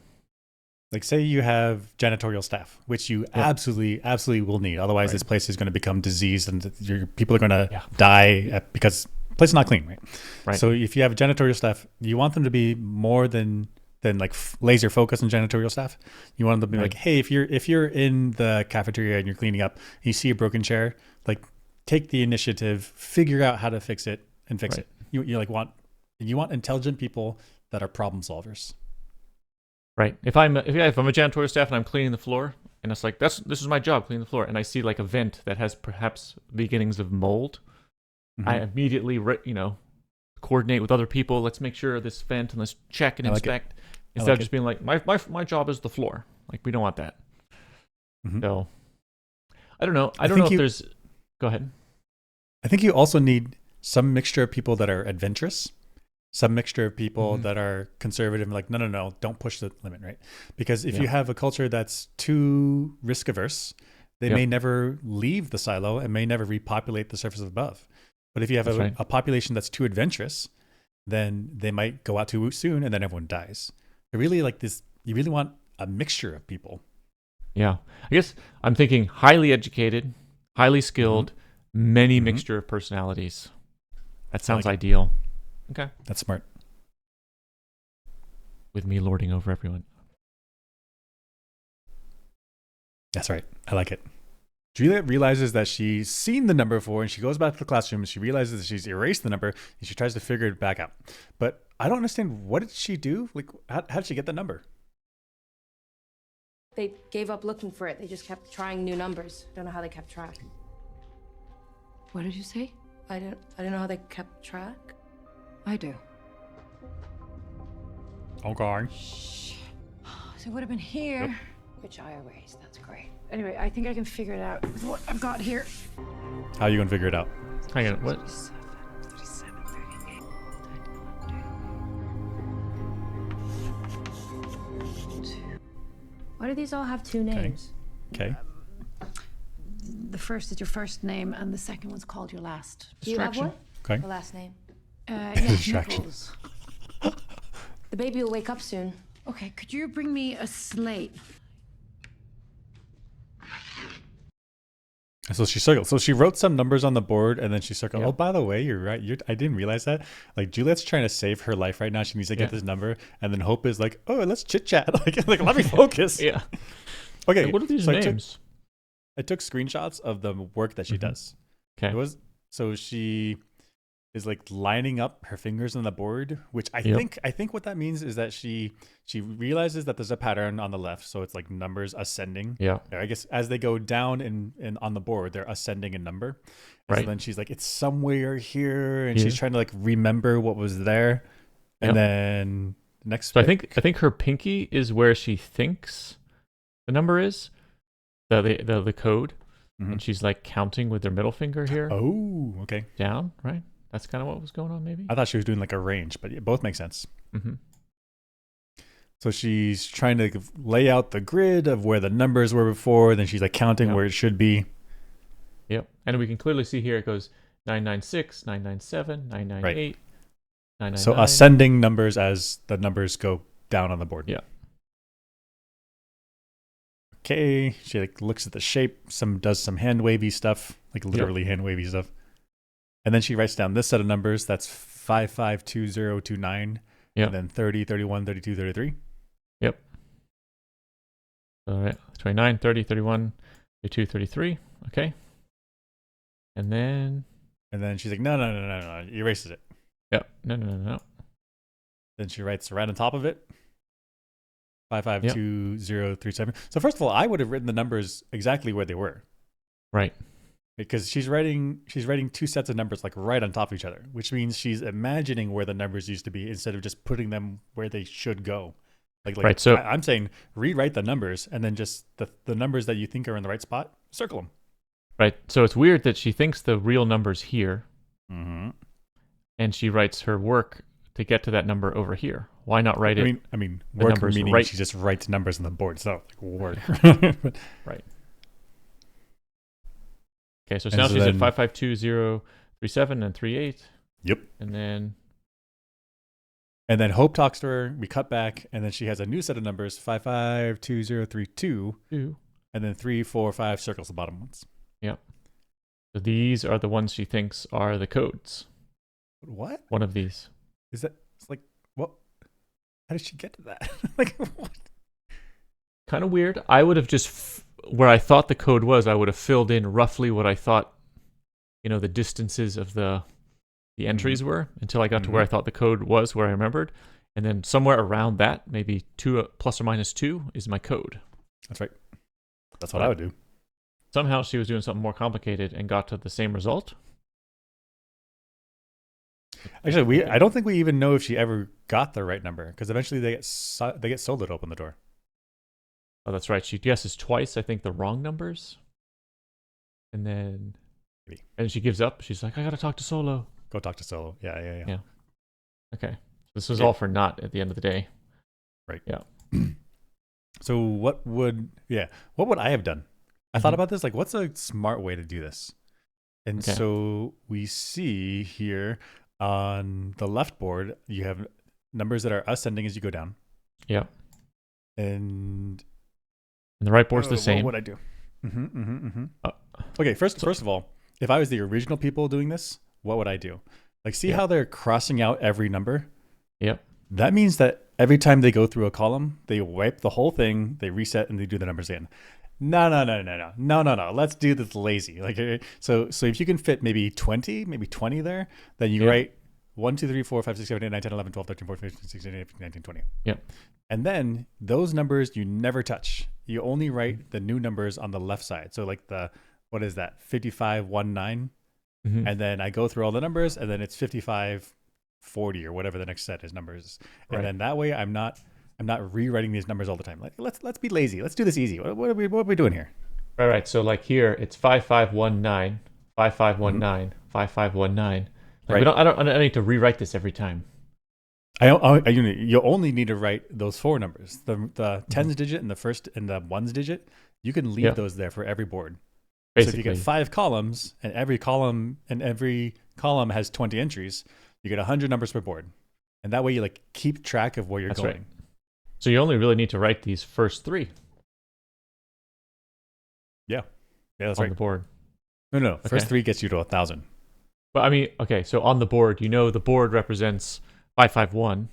like, say you have janitorial staff, which you absolutely will need. Otherwise, this place is going to become diseased, and people are going to die because the place is not clean, right? Right. So, if you have janitorial staff, you want them to be more than like laser focused on janitorial staff. You want them to be like, hey, if you're in the cafeteria and you're cleaning up, and you see a broken chair, like, take the initiative, figure out how to fix it, and fix it. You want intelligent people that are problem solvers. Right. If I'm a janitorial staff and I'm cleaning the floor, and it's like this is my job, cleaning the floor, and I see like a vent that has perhaps beginnings of mold, I immediately coordinate with other people. Let's make sure this vent and let's check and inspect instead of just being like my job is the floor. Like, we don't want that. So I don't know. I don't know if there's. Go ahead. I think you also need some mixture of people that are adventurous, some mixture of people that are conservative and like, no, don't push the limit, right? Because if you have a culture that's too risk averse, they may never leave the silo and may never repopulate the surface above. But if you have a population that's too adventurous, then they might go out too soon and then everyone dies. You really want a mixture of people. Yeah. I guess I'm thinking highly educated, highly skilled, many mixture of personalities. That sounds ideal. Okay. That's smart. With me lording over everyone. That's right. I like it. Juliet realizes that she's seen the number 4 and she goes back to the classroom and she realizes that she's erased the number and she tries to figure it back out. But I don't understand, what did she do? Like, how did she get the number? They gave up looking for it. They just kept trying new numbers. I don't know how they kept track. What did you say? I don't know how they kept track. I do. Oh, God. So it would have been here. Which I erased. That's great. Anyway, I think I can figure it out with what I've got here. How are you going to figure it out? Hang on, what? 37, 38, 39. Why do these all have two names? Okay. The first is your first name, and the second one's called your last. Do you have one? Okay. The last name. Yeah, Distraction. Nichols. The baby will wake up soon. Okay, could you bring me a slate? So she circled. So she wrote some numbers on the board and then she circled. Oh, by the way, you're right. I didn't realize that. Like, Juliet's trying to save her life right now. She needs to get this number. And then Hope is like, oh, let's chit chat. like let me focus. Yeah. Okay. Like, what are these so names? I took screenshots of the work that she does. Okay. So she is like lining up her fingers on the board, which I think what that means is that she realizes that there's a pattern on the left, so it's like numbers ascending. Yeah. I guess as they go down in on the board, they're ascending in number. And Right. so then she's like, it's somewhere here, and Here. she's trying to like remember what was there. And Yep. then next, So I think her pinky is where she thinks the number is, the code, and she's like counting with her middle finger here Oh, okay. down, right? That's kind of what was going on, maybe. I thought she was doing like a range, but both make sense. Mm-hmm. So she's trying to lay out the grid of where the numbers were before. Then she's like counting where it should be. Yep. And we can clearly see here it goes 996, 997, 998, 999. So ascending numbers as the numbers go down on the board. Yeah. Okay. She like looks at the shape, does some hand wavy stuff, like literally hand wavy stuff. And then she writes down this set of numbers. That's 552029. Yep. And then 30, 31, 32, 33. Yep. All right. 29, 30, 31, 32, 33. Okay. And then she's like, no. He erases it. yep. No. Then she writes right on top of it 552037. So first of all, I would have written the numbers exactly where they were. Right. Because she's writing two sets of numbers like right on top of each other, which means she's imagining where the numbers used to be instead of just putting them where they should go. Like right. So I'm saying rewrite the numbers and then just the numbers that you think are in the right spot, circle them. right. So it's weird that she thinks the real number's here, Mm-hmm. and she writes her work to get to that number over here. Why not write it? I mean, the work numbers meaning right- she just writes numbers on the board. It's not like work. Right. Okay, so And now so she's at then- 552037 and 38, Yep. and then And then Hope talks to her. We cut back, and then she has a new set of numbers: 552032, 2. and then 345 circles the bottom ones. Yep. So these are the ones she thinks are the codes. What One of these. is that? It's like what? How did she get to that? Like what? Kind of weird. I would have just where I thought the code was, I would have filled in roughly what I thought, the distances of the entries were until I got to where I thought the code was, where I remembered, and then somewhere around that, maybe 2 plus or minus 2 is my code. That's right. That's what I would do. Somehow she was doing something more complicated and got to the same result. Actually, I don't think we even know if she ever got the right number because eventually they get sold to open the door. Oh, that's right. She guesses twice, I think, the wrong numbers. And then she gives up. She's like, I got to talk to Solo. Go talk to Solo. Yeah. Yeah. Okay. This was all for naught at the end of the day. Right. Yeah. So what would I have done? I thought about this, like, what's a smart way to do this? And Okay. so we see here on the left board, you have numbers that are ascending as you go down. Yeah. And the right board's the same. What would I do? Okay, first of all, if I was the original people doing this, what would I do? Like, see how they're crossing out every number? Yep. That means that every time they go through a column, they wipe the whole thing, they reset, and they do the numbers again. No. Let's do this lazy. Like, so if you can fit maybe 20 there, then you write 1, 2, 3, 4, 5, 6, 7, 8, 9, 10, 11, 12, 13, 14, 15, 16, 17, 18, 19, 20. Yep. And then those numbers you never touch. You only write the new numbers on the left side. So like what is that? 5519. Mm-hmm. And then I go through all the numbers, and then it's 5540 or whatever the next set is numbers. And then that way I'm not rewriting these numbers all the time. Like let's be lazy. Let's do this easy. What are we doing here? Right. So like here it's 5519, 5519, 5519. Like I don't need to rewrite this every time. You only need to write those 4 numbers. The tens digit and the first and the ones digit. You can leave those there for every board. Basically. So if you get 5 columns and every column has 20 entries, you get 100 numbers per board. And that way you like keep track of where you're going. Right. So you only really need to write these first 3 Yeah, that's on right. the board. No. Okay. First 3 gets you to 1,000. But I mean, okay, so on the board, the board represents 551.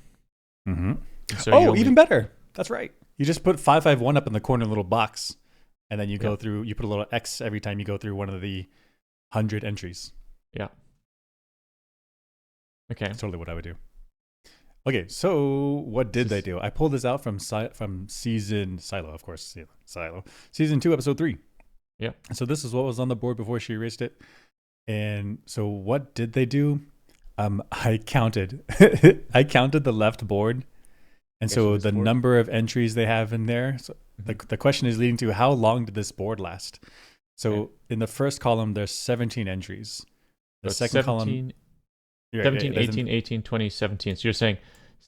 Mm-hmm. So even better. That's right. You just put 551 up in the corner in a little box, and then you go through. You put a little X every time you go through one of the 100 entries. Yeah. Okay. That's totally what I would do. Okay, so what did they do? I pulled this out from season Silo, of course, Silo, season 2, episode 3. Yeah. So this is what was on the board before she erased it. And so what did they do? I counted, I counted the left board, and so the number of entries they have in there. So the question is leading to how long did this board last? So in the first column, there's 17 entries. The second column. 17, 18, 18, 20, 17. So you're saying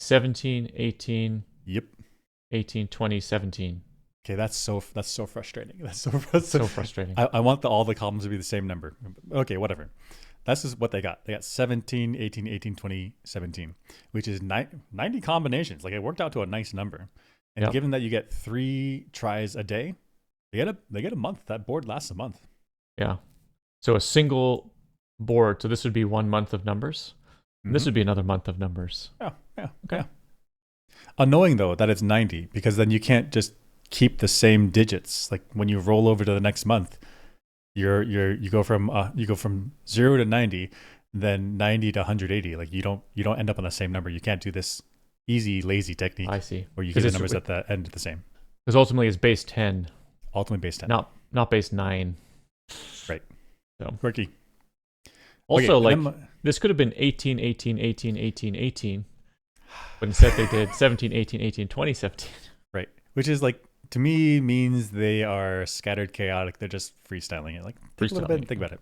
17, 18, yep, 18, 20, 17. Okay, that's so frustrating. That's so frustrating. I want all the columns to be the same number. Okay, whatever. That's just what they got. They got 17, 18, 18, 20, 17, which is 90 combinations. Like, it worked out to a nice number. And given that you get 3 tries a day, they get a month. That board lasts a month. Yeah. So a single board. So this would be 1 month of numbers. And this would be another month of numbers. Yeah. Okay. Yeah. Annoying though that it's 90, because then you can't just keep the same digits. Like when you roll over to the next month, you go from 0 to 90, then 90 to 180. Like you don't end up on the same number. You can't do this easy lazy technique. I see. Where you get the numbers at the end the same. Because ultimately it's base 10. Ultimately base 10. Not base 9. Right. So quirky. Also, this could have been 18, 18, 18, 18, 18. But instead they did 17, 18, 18, 20, 17. Right. Which is like, to me, means they are scattered chaotic. They're just freestyling it. Like, take a little bit and think about it.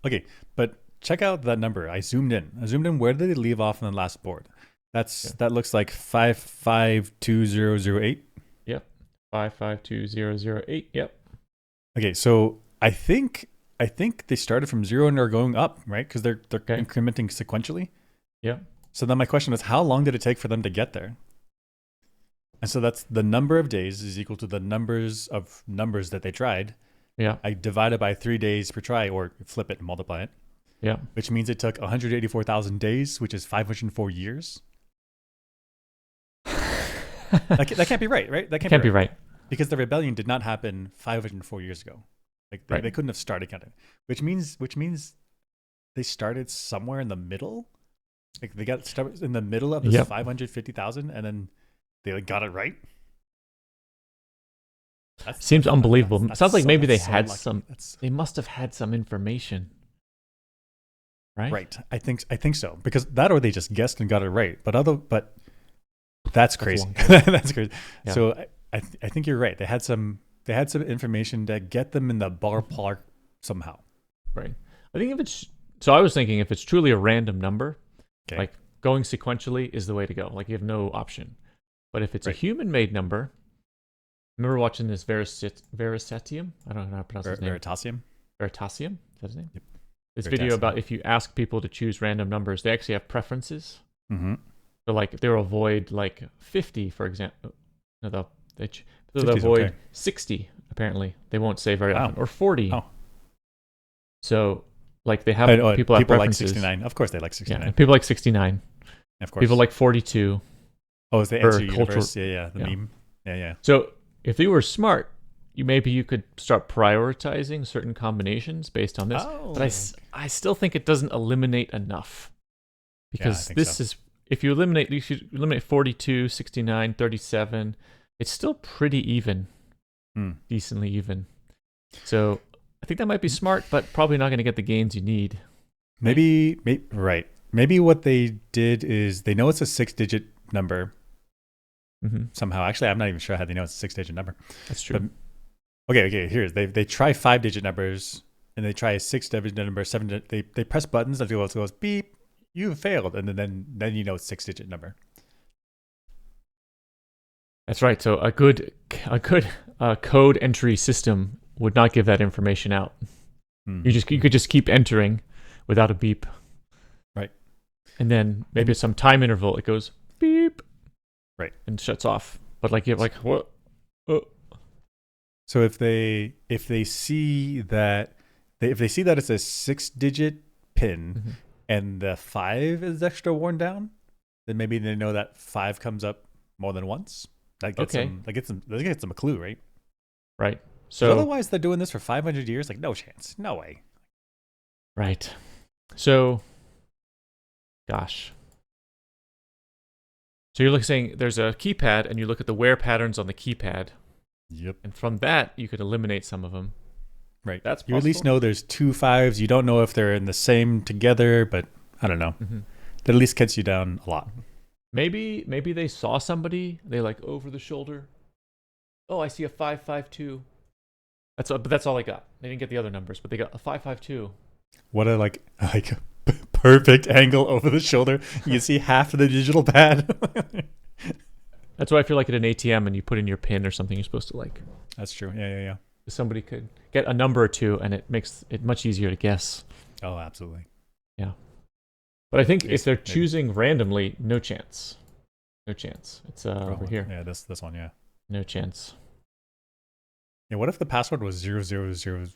Okay, but check out that number. I zoomed in. Where did they leave off on the last board? That looks like 552008. Yep. 552008. Yep. Okay, so I think they started from 0 and are going up, right? Because they're incrementing sequentially. Yeah. So then my question is, how long did it take for them to get there? And so that's the number of days is equal to the numbers that they tried. Yeah. I divide it by 3 days per try, or flip it and multiply it. Yeah. Which means it took 184,000 days, which is 504 years. that can't be right? That can't be right. Because the rebellion did not happen 504 years ago. Like they couldn't have started counting. Which means they started somewhere in the middle. Like they got started in the middle of this 550,000, and then they got it right. Seems unbelievable. Sounds like maybe they had lucky. some. They must have had some information, right? Right. I think so, because that, or they just guessed and got it right. But that's crazy. That's crazy. Yeah. So I think you're right. They had some information to get them in the ballpark somehow. Right. I think I was thinking if it's truly a random number, like going sequentially is the way to go. Like you have no option. But if it's a human-made number, I remember watching this Verisatium. I don't know how to pronounce his name. Veritasium. Veritasium? Is that his name? Yep. This video about if you ask people to choose random numbers, they actually have preferences. Mm-hmm. So like they'll avoid like 50, for example. No, they'll avoid 60. Apparently, they won't say very often, or 40. Oh. So like they have people have preferences. Like 69. Of course, they like 69. Yeah, people like 69. Of course. People like 42. Oh, is the answer universe? Yeah. The meme. Yeah. So if they were smart, you could start prioritizing certain combinations based on this. But I still think it doesn't eliminate enough, because if you should eliminate 42, 69, 37. It's still pretty even, decently even. So I think that might be smart, but probably not going to get the gains you need. Maybe what they did is they know it's a 6-digit number. Somehow. Actually, I'm not even sure how they know it's a 6-digit number. That's true. But, okay. Here's they try 5-digit numbers, and they try a 6-digit number, 7. They press buttons that goes beep. You failed, and then you know it's 6-digit number. That's right. So a good code entry system would not give that information out. You could just keep entering without a beep. Right. And then maybe at some time interval it goes beep. Right. And shuts off. But like you're like what? Oh. So if they see that it's a 6-digit pin and the 5 is extra worn down, then maybe they know that 5 comes up more than once. That gets them a clue, right? Right. So otherwise they're doing this for 500 years. Like, no chance, no way. Right. So Gosh. So you're saying there's a keypad, and you look at the wear patterns on the keypad, Yep. and from that you could eliminate some of them. Right. That's You at least possible. know there's 2 5s. You don't know if they're in the same together, but I don't know. Mm-hmm. That at least cuts you down a lot. Maybe they saw somebody. They like over the shoulder. Oh, I see a 552. But that's all I got. They didn't get the other numbers, but they got a 552. What a like perfect angle over the shoulder. You can see half of the digital pad. That's why I feel like at an ATM and you put in your PIN or something, you're supposed to like. That's true. Yeah. Somebody could get a number or two, and it makes it much easier to guess. Oh, absolutely. Yeah. But I think Yes, if they're maybe. choosing randomly, no chance. No chance. It's over here. Yeah, this one, yeah. No chance. Yeah, what if the password was 00000?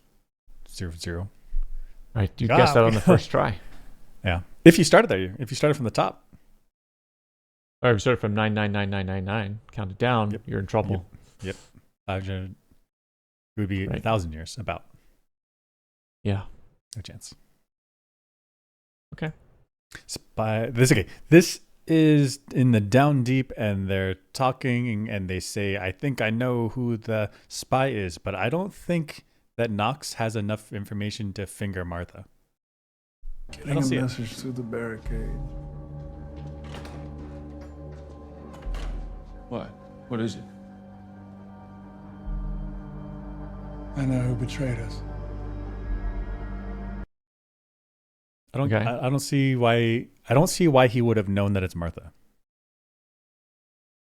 Right, you guessed that on the first try. Yeah. If you started there, if you started from the top. Or if you started from 999999, count it down, Yep. you're in trouble. Yep. 500, it would be 1,000 years, about. Yeah. No chance. Okay. This is in the down deep, and they're talking, and they say, I think I know who the spy is, but I don't think that Knox has enough information to finger Martha. Getting a message to the barricade. What? What is it? I know who betrayed us. I don't. Okay. I don't see why. I don't see why he would have known that it's Martha.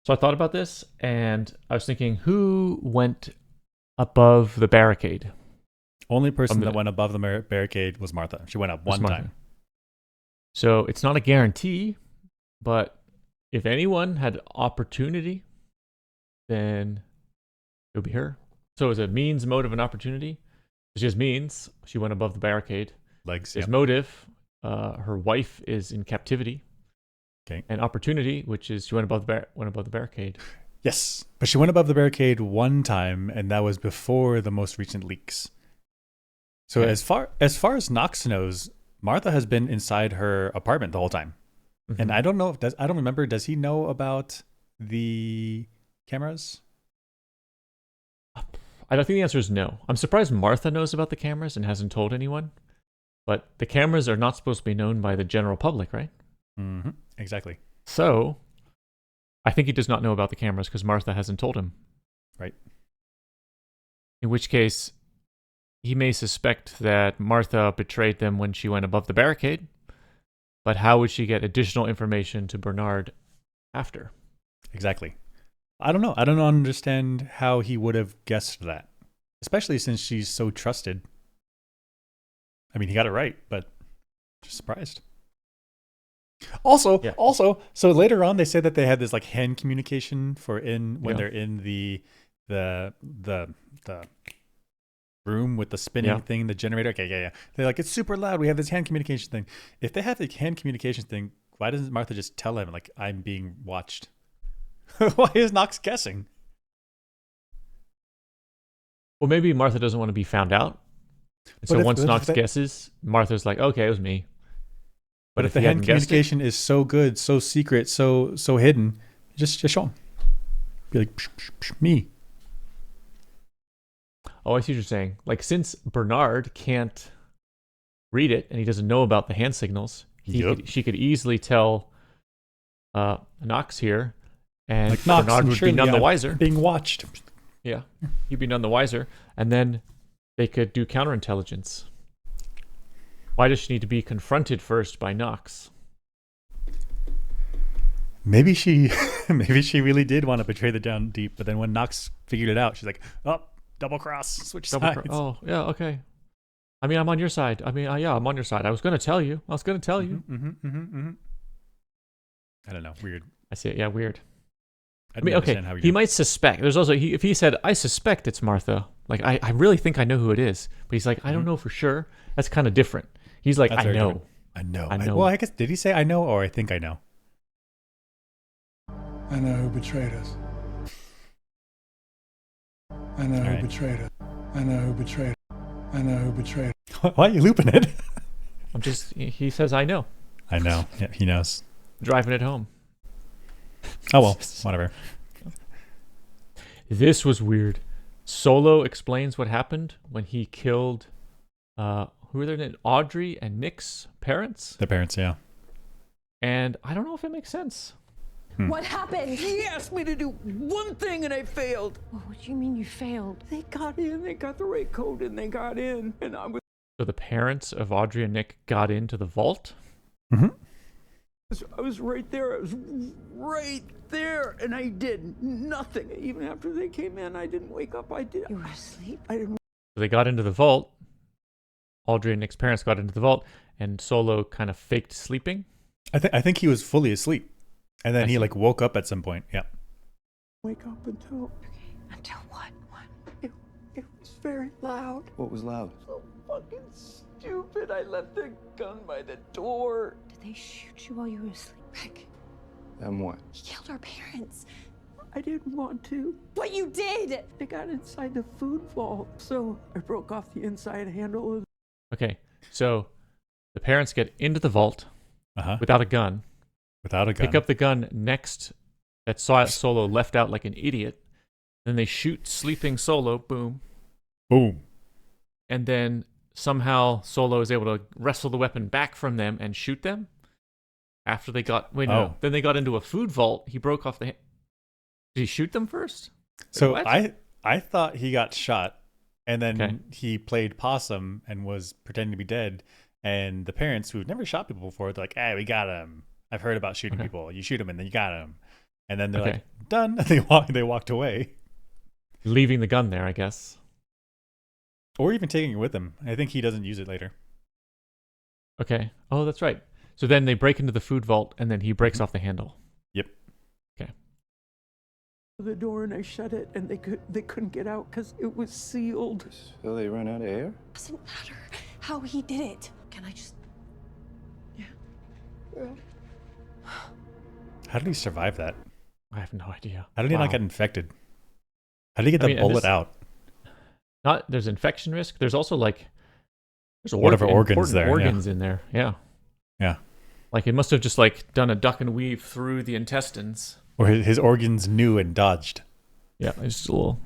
So I thought about this, and I was thinking, who went above the barricade? Only person that went above the barricade was Martha. She went up one time. So it's not a guarantee, but if anyone had opportunity, then it would be her. So is it means, motive, and opportunity? She has means. She went above the barricade. Legs. There's motive. Her wife is in captivity. Okay. And opportunity, which is she went above the barricade. Yes, but she went above the barricade one time, and that was before the most recent leaks. So Okay. as far as Knox knows, Martha has been inside her apartment the whole time. Mm-hmm. And I don't know if I don't remember. Does he know about the cameras? I don't think the answer is no. I'm surprised Martha knows about the cameras and hasn't told anyone. But the cameras are not supposed to be known by the general public, right? Mm-hmm. Exactly. So I think he does not know about the cameras because Martha hasn't told him. Right. In which case, he may suspect that Martha betrayed them when she went above the barricade. But how would she get additional information to Bernard after? Exactly. I don't know. I don't understand how he would have guessed that, especially since she's so trusted. I mean, he got it right, but just surprised. Also, so later on, they say that they had this like hand communication when they're in the room with the spinning thing, the generator. Okay, yeah. They're like, it's super loud. We have this hand communication thing. If they have the hand communication thing, why doesn't Martha just tell him like I'm being watched? Why is Knox guessing? Well, maybe Martha doesn't want to be found out. And so once Knox guesses, Martha's like, okay, it was me. But if the hand communication is so good, so secret, so hidden, just show him. Be like, psh, psh, psh, me. Oh, I see what you're saying. Like, since Bernard can't read it and he doesn't know about the hand signals, she could easily tell Knox here, and like Knox, Bernard would be none the wiser. Being watched. Yeah, he'd be none the wiser, and then they could do counterintelligence. Why does she need to be confronted first by Knox? Maybe she really did want to betray the down deep, but then when Knox figured it out, she's like, oh, double cross, switch sides. Oh, yeah, okay. I mean, I'm on your side. I mean, yeah, I'm on your side. I was going to tell you. I don't know. Weird. I see it. Yeah, weird. I mean, okay, he might suspect. There's also, if he said, I suspect it's Martha, like, I really think I know who it is. But he's like, I don't know for sure. That's kind of different. He's like, I know. I know. Well, I guess, did he say I know or I think I know? I know who betrayed us. I know who betrayed us. I know who betrayed us. I know who betrayed us. Why are you looping it? He says, I know. I know. Yeah, he knows. Driving it home. Oh well, whatever. This was weird. Solo explains what happened when he killed, who were their names? Audrey and Nick's parents. The parents, yeah. And I don't know if it makes sense. What happened? He asked me to do one thing and I failed. What do you mean you failed? They got in, they got the right code and they got in. And I was So the parents of Audrey and Nick got into the vault? I was right there. I was right there. And I did nothing. Even after they came in, I didn't wake up. You were asleep? I didn't. So they got into the vault. Audrey and Nick's parents got into the vault, and Solo kind of faked sleeping. I think he was fully asleep, and then I he see. like woke up at some point. Yeah. Wake up until Until what? What? it was very loud. What was loud? So fucking stupid. I left the gun by the door. Did they shoot you while you were asleep? Rick, And what? he killed our parents. I didn't want to. But you did! They got inside the food vault. So I broke off the inside handle of Okay, so the parents get into the vault Uh-huh. without a gun, Without a gun. pick up the gun next that Solo left out like an idiot. Then they shoot sleeping Solo, boom. Boom. And then somehow Solo is able to wrestle the weapon back from them and shoot them. After they got... Wait, no. Oh. Then they got into a food vault. He broke off the... Did he shoot them first? So What? I thought he got shot, and then Okay. he played possum and was pretending to be dead. And the parents, who've never shot people before, they're like, "Hey, we got him. I've heard about shooting Okay. people. You shoot him, and then you got him." And then they're Okay. like, "Done." They walked away, Leaving the gun there, I guess. or even taking it with him. I think he doesn't use it later. Okay. Oh, that's right. So then they break into the food vault, and then he breaks off the handle. Yep. the door and I shut it and they couldn't get out because it was sealed. So they run out of air? Doesn't matter how he did it. Can I just... How did he survive that? I have no idea. How did he Wow. not get infected? How did he get I the mean, and bullet this- out? Not there's infection risk. There's also like there's Whatever organs important there, yeah. organs in there. Yeah. Yeah. Like it must have just like done a duck and weave through the intestines. Or his organs knew and dodged. Yeah, it's just a little.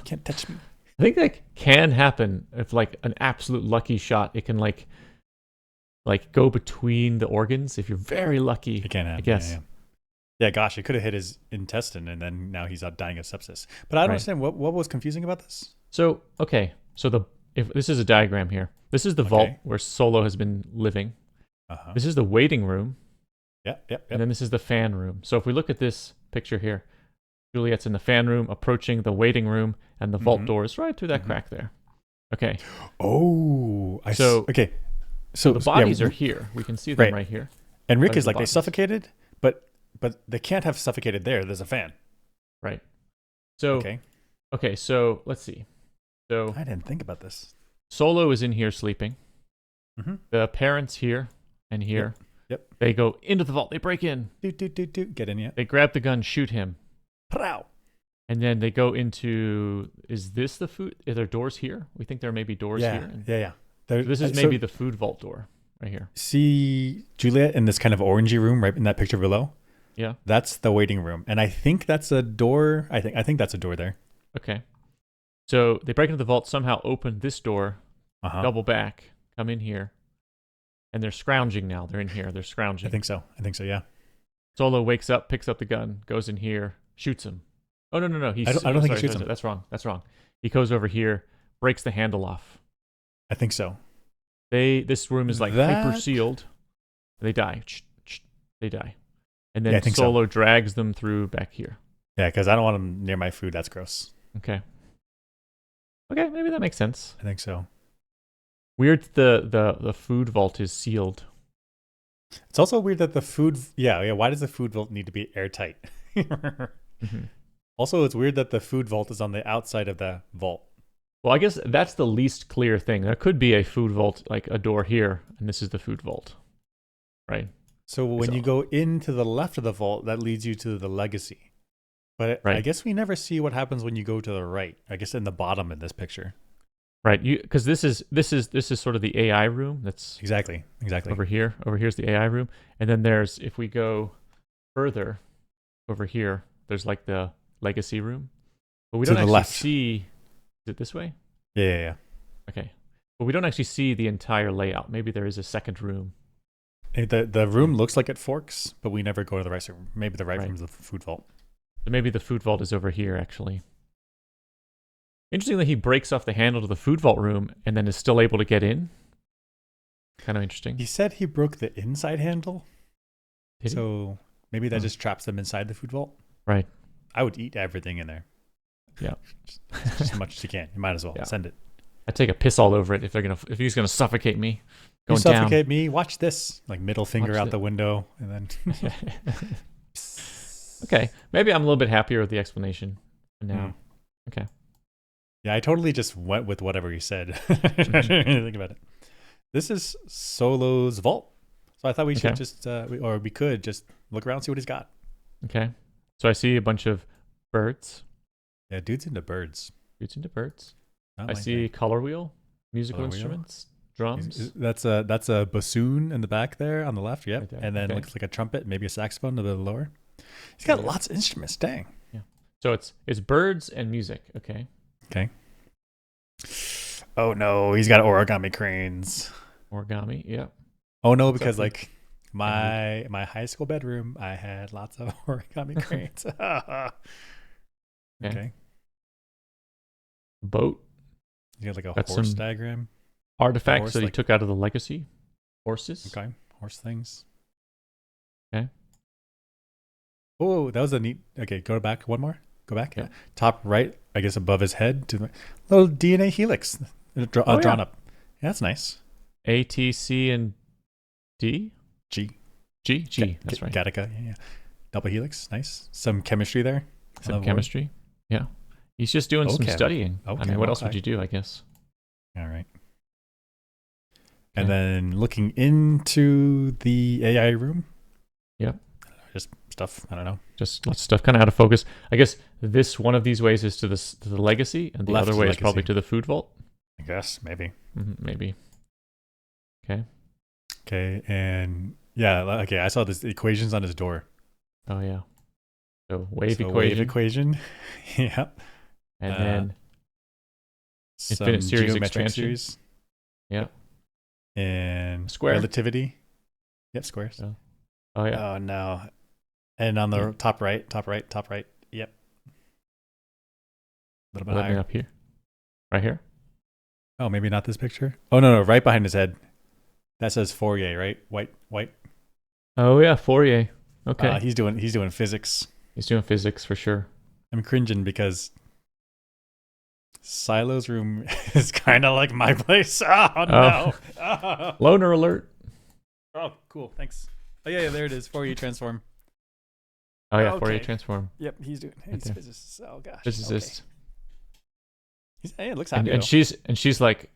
Can't touch me. I think that can happen if like an absolute lucky shot. It can like go between the organs if you're very lucky. It can happen. I guess. Yeah, gosh, it could have hit his intestine, and then now he's dying of sepsis. But I don't Right. understand what was confusing about this. So okay, so if this is a diagram here, this is the vault Okay. where Solo has been living. Uh-huh. This is the waiting room, Yep. and then this is the fan room. So if we look at this picture here, Juliet's in the fan room, approaching the waiting room, and the vault Mhm. door is right through that crack there. Okay, Oh, okay. so the yeah, bodies are here. We can see them right. right here. And Rick Those is are like, they bodies. suffocated, but they can't have suffocated there. There's a fan. Right. So Okay. So let's see. So I didn't think about this. Solo is in here sleeping. Mhm. The parents here and here. Yep. They go into the vault. They break in. Do. Get in yet? They grab the gun, shoot him, Pow. and then they go into. Is this the food? Are there doors here? We think there may be doors Yeah. here. Yeah. This is maybe the food vault door right here. See Juliet in this kind of orangey room right in that picture below? Yeah. That's the waiting room. And I think that's a door. I think that's a door there. Okay. So they break into the vault, somehow open this door, Uh-huh. double back, come in here, and they're scrounging now. They're in here. They're scrounging. I think so, yeah. Solo wakes up, picks up the gun, goes in here, shoots him. Oh, no. I don't think he shoots him. That's wrong. He goes over here, breaks the handle off. I think so. This room is like That- hyper sealed. They die. They die. And then Yeah, I think so. Solo drags them through back here. Yeah, because I don't want them near my food. That's gross. Okay. Okay, maybe that makes sense. I think so. Weird the food vault is sealed. It's also weird that the food. Yeah. Why does the food vault need to be airtight? Mm-hmm. Also, it's weird that the food vault is on the outside of the vault. Well, I guess that's the least clear thing. There could be a food vault, like a door here, and this is the food vault. Right? So when you go into the left of the vault, that leads you to the legacy. But I Right. guess we never see what happens when you go to the right. I guess in the bottom in this picture. Right. Because this is sort of the AI room that's Exactly. over here. Over here's the AI room, and then there's, if we go further over here, there's like the legacy room, but we To don't the actually left. see. Is it this way? Yeah. Okay. But we don't actually see the entire layout. Maybe there is a second room. The room looks like it forks, but we never go to the right room. Maybe the right room is the food vault. So maybe the food vault is over here, actually. Interesting that he breaks off the handle to the food vault room and then is still able to get in. Kind of interesting. He said he broke the inside handle. Did he? So maybe that just traps them inside the food vault. Right. I would eat everything in there. Yeah. just as much as you can. You might as well. Yeah. Send it. I'd take a piss all over it if he's gonna suffocate me. You Going down. suffocate me. Watch this. Like middle finger Watch out it. the window, and then. Okay. Maybe I'm a little bit happier with the explanation now. Okay. Yeah, I totally just went with whatever he said. I didn't really think about it. This is Solo's vault, so I thought we should we could just look around, see what he's got. Okay. So I see a bunch of birds. Yeah, dude's into birds. I see a color wheel, musical Color wheel. instruments, drums. That's a bassoon in the back there on the left. Yep, Right there, and then okay. looks like a trumpet, maybe a saxophone a little lower. He's got lots of instruments. Dang. Yeah. So it's birds and music. Okay. Okay. Oh no, he's got origami cranes. Origami. Yeah. Oh no, because like my high school bedroom, I had lots of origami cranes. Okay. Boat. You got like a Got horse some diagram. Artifacts Horse, that he like- took out of the legacy. Horses. Okay, horse things. Okay. Oh, that was a neat. Okay, go back one more. Go back. Yeah. Top right, I guess above his head, to the little DNA helix drawn yeah. up. Yeah, that's nice. A, T, C, and D. G. That's right. Gattaca. Yeah. Double helix. Nice. Some chemistry there. Some Another chemistry. Yeah. He's just doing some Okay. studying. I Okay, mean, what else okay. would you do? I guess. word. All right. And then looking into the AI room. Yep. Just stuff. I don't know. Just lots of stuff kind of out of focus. I guess this one of these ways is to the legacy, and the Left other way is legacy. probably to the food vault. I guess maybe. Maybe. Okay. Okay. And yeah. Okay. I saw this equations on his door. Oh yeah. So wave So equation. Wave equation. Yep. And then Some infinite series geometric expansion. series. Yeah. And Square. relativity. Yep, squares. Oh yeah. Oh no. And on the top right. Yep. A little bit Let me higher. up here. Right here. Oh, maybe not this picture. Oh no, right behind his head. That says Fourier, right? White. Oh yeah, Fourier. Okay. He's doing physics. He's doing physics for sure. I'm cringing because Silo's room is kind of like my place. Oh no. Oh. Loner alert. Oh, cool. Thanks. Oh yeah, there it is. Fourier transform. Oh yeah, Okay. Fourier transform. Yep, he's doing. Right He's there. physicist. Oh gosh. Physicist. Hey, it looks And, happy. and though. she's like,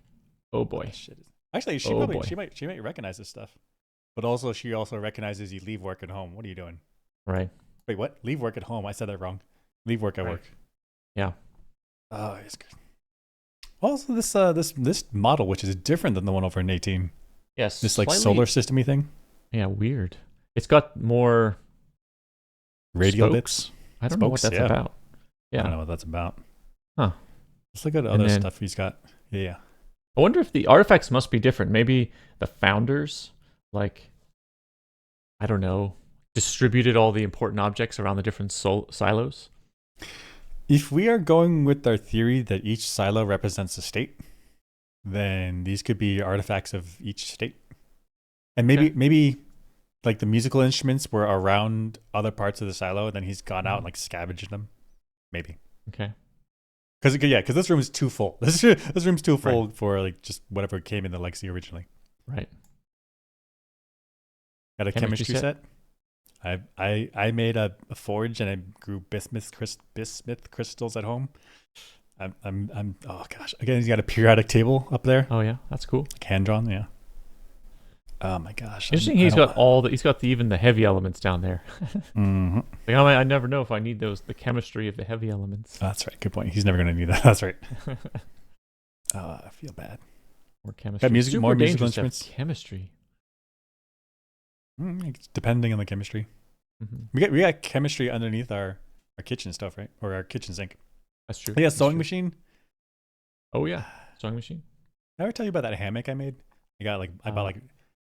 oh boy. Shit. Actually, Oh, boy. she might recognize this stuff, but also she also recognizes you leave work at home. What are you doing? Right. Wait, what? Leave work at home? I said that wrong. Leave work at Right. work. Yeah. Oh, it's good. Also, this model, which is different than the one over in 18, Yes. this like slightly- solar system-y thing, Yeah, weird. It's got more radial spokes. bits. I don't know what Spokes, that's yeah. about. I don't Yeah. know what that's about. Huh. Let's look at And other then- stuff he's got. Yeah. I wonder if the artifacts must be different. Maybe the founders, like, I don't know, distributed all the important objects around the different silos. If we are going with our theory that each silo represents a state, then these could be artifacts of each state. And maybe like the musical instruments were around other parts of the silo, and then he's gone out and like scavenged them. Maybe. Okay. Because this room is too full. This room's too full for like just whatever came in the legacy originally. Right. Got a Chemistry chemistry set? set. I made a forge and I grew bismuth crystals at home. I'm oh gosh. Again, he's got a periodic table up there. Oh yeah, that's cool. Like hand drawn, yeah. Oh my gosh. Interesting. He's got even the heavy elements down there. Mm-hmm. Like, I never know if I need the chemistry of the heavy elements. That's right. Good point. He's never going to need that. That's right. I feel bad. More chemistry. Got music, Super more musical dangerous to have instruments. Chemistry. It's depending on the chemistry. We got chemistry underneath our kitchen stuff, right? Or our kitchen sink. That's true. Yeah, That's sewing true. machine. Oh yeah, sewing machine. Did I ever tell you about that hammock I made? I bought like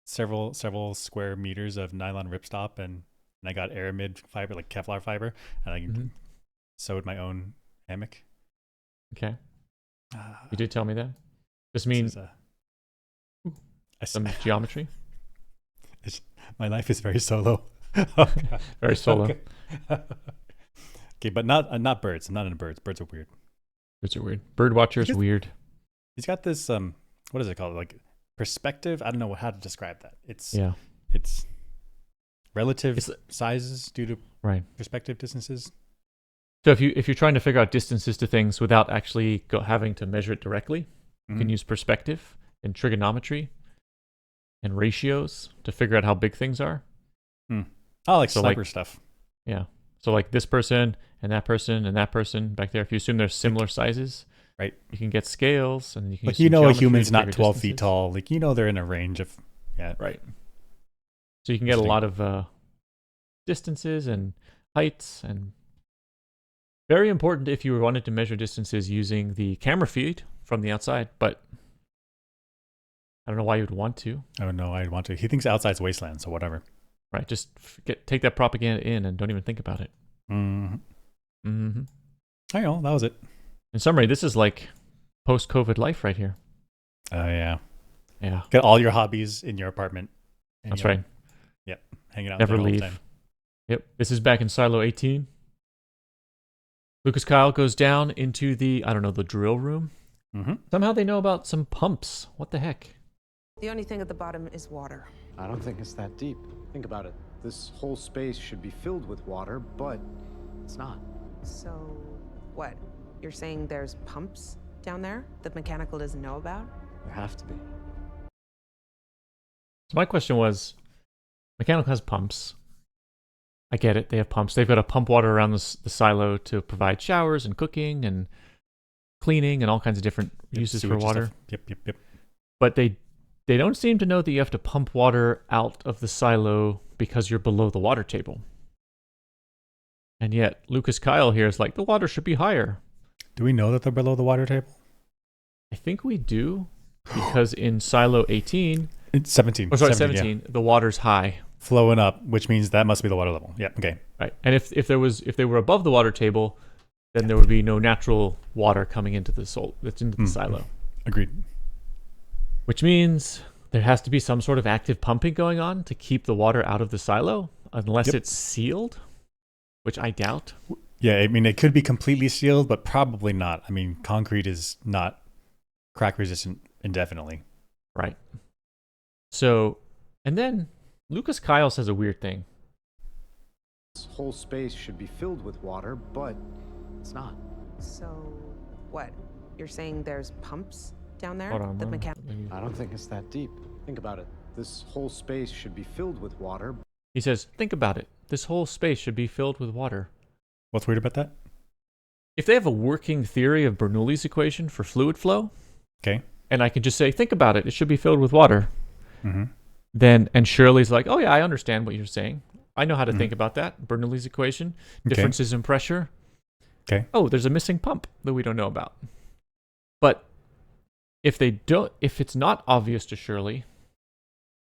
several square meters of nylon ripstop and I got aramid fiber, like Kevlar fiber, and I sewed my own hammock. Okay. You did tell me that. This means some geometry. My life is very solo. Very solo. Okay, but not birds. I'm not into birds. Birds are weird. Birds are weird. Bird watchers weird. He's got this what is it called? Like perspective. I don't know how to describe that. It's relative sizes due to perspective distances. So if you're trying to figure out distances to things without actually having to measure it directly, you can use perspective and trigonometry and ratios to figure out how big things are. Oh, like sniper stuff. Yeah. So like this person and that person back there, if you assume they're similar sizes, right, you can get scales and you can like use a geometry human's to not figure 12 distances. feet tall. Like they're in a range of right. So you can get a lot of distances and heights, and very important if you wanted to measure distances using the camera feed from the outside, but I don't know why you would want to. I don't know. I'd want to. He thinks outside's wasteland, so whatever. Right. Just take that propaganda in and don't even think about it. I know. That was it. In summary, this is like post-COVID life right here. Yeah. Yeah. Get all your hobbies in your apartment. That's right. Yep. Hanging out Never there all leave. the time. Yep. This is back in Silo 18. Lucas Kyle goes down into the drill room. Somehow they know about some pumps. What the heck? The only thing at the bottom is water. I don't think it's that deep. Think about it. This whole space should be filled with water, but it's not. So, what? You're saying there's pumps down there that mechanical doesn't know about? There have to be. So my question was, mechanical has pumps. I get it. They have pumps. They've got to pump water around the silo to provide showers and cooking and cleaning and all kinds of different uses for water. Yep. But they don't seem to know that you have to pump water out of the silo because you're below the water table. And yet, Lucas Kyle here is like, the water should be higher. Do we know that they're below the water table? I think we do, because in Silo 18... It's 17. Oh, sorry, 17. The water's high. Flowing up, which means that must be the water level. Yeah, okay. Right. And if they were above the water table, then there would be no natural water coming into the silo. Agreed. Which means there has to be some sort of active pumping going on to keep the water out of the silo, unless it's sealed, which I doubt. Yeah, I mean, it could be completely sealed, but probably not. I mean, concrete is not crack resistant indefinitely. Right. So, and then Lucas Kyle says a weird thing. This whole space should be filled with water, but it's not. So, what? You're saying there's pumps down there? Hold on, I don't think it's that deep. Think about it. This whole space should be filled with water. He says, think about it. This whole space should be filled with water. What's weird about that? If they have a working theory of Bernoulli's equation for fluid flow, okay, and I can just say, think about it, it should be filled with water. Then, and Shirley's like, oh yeah, I understand what you're saying. I know how to think about that. Bernoulli's equation, differences in pressure. Okay. Oh, there's a missing pump that we don't know about. But if it's not obvious to Shirley,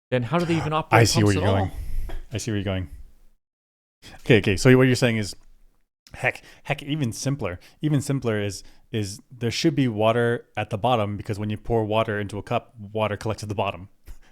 then how do they even operate? I see where you're going. I see where you're going. Okay. So what you're saying is, heck, even simpler. Even simpler is there should be water at the bottom, because when you pour water into a cup, water collects at the bottom.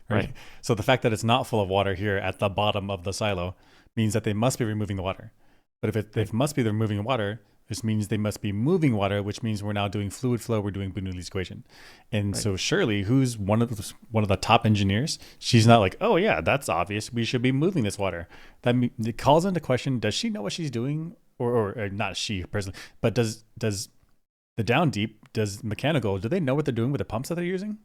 Right. So the fact that it's not full of water here at the bottom of the silo means that they must be removing the water. But if they must be removing water, this means they must be moving water, which means we're now doing fluid flow. We're doing Bernoulli's equation. And so Shirley, who's one of the top engineers, she's not like, oh yeah, that's obvious. We should be moving this water. It calls into question, does she know what she's doing? Or not she personally, but does the down deep, does mechanical, do they know what they're doing with the pumps that they're using?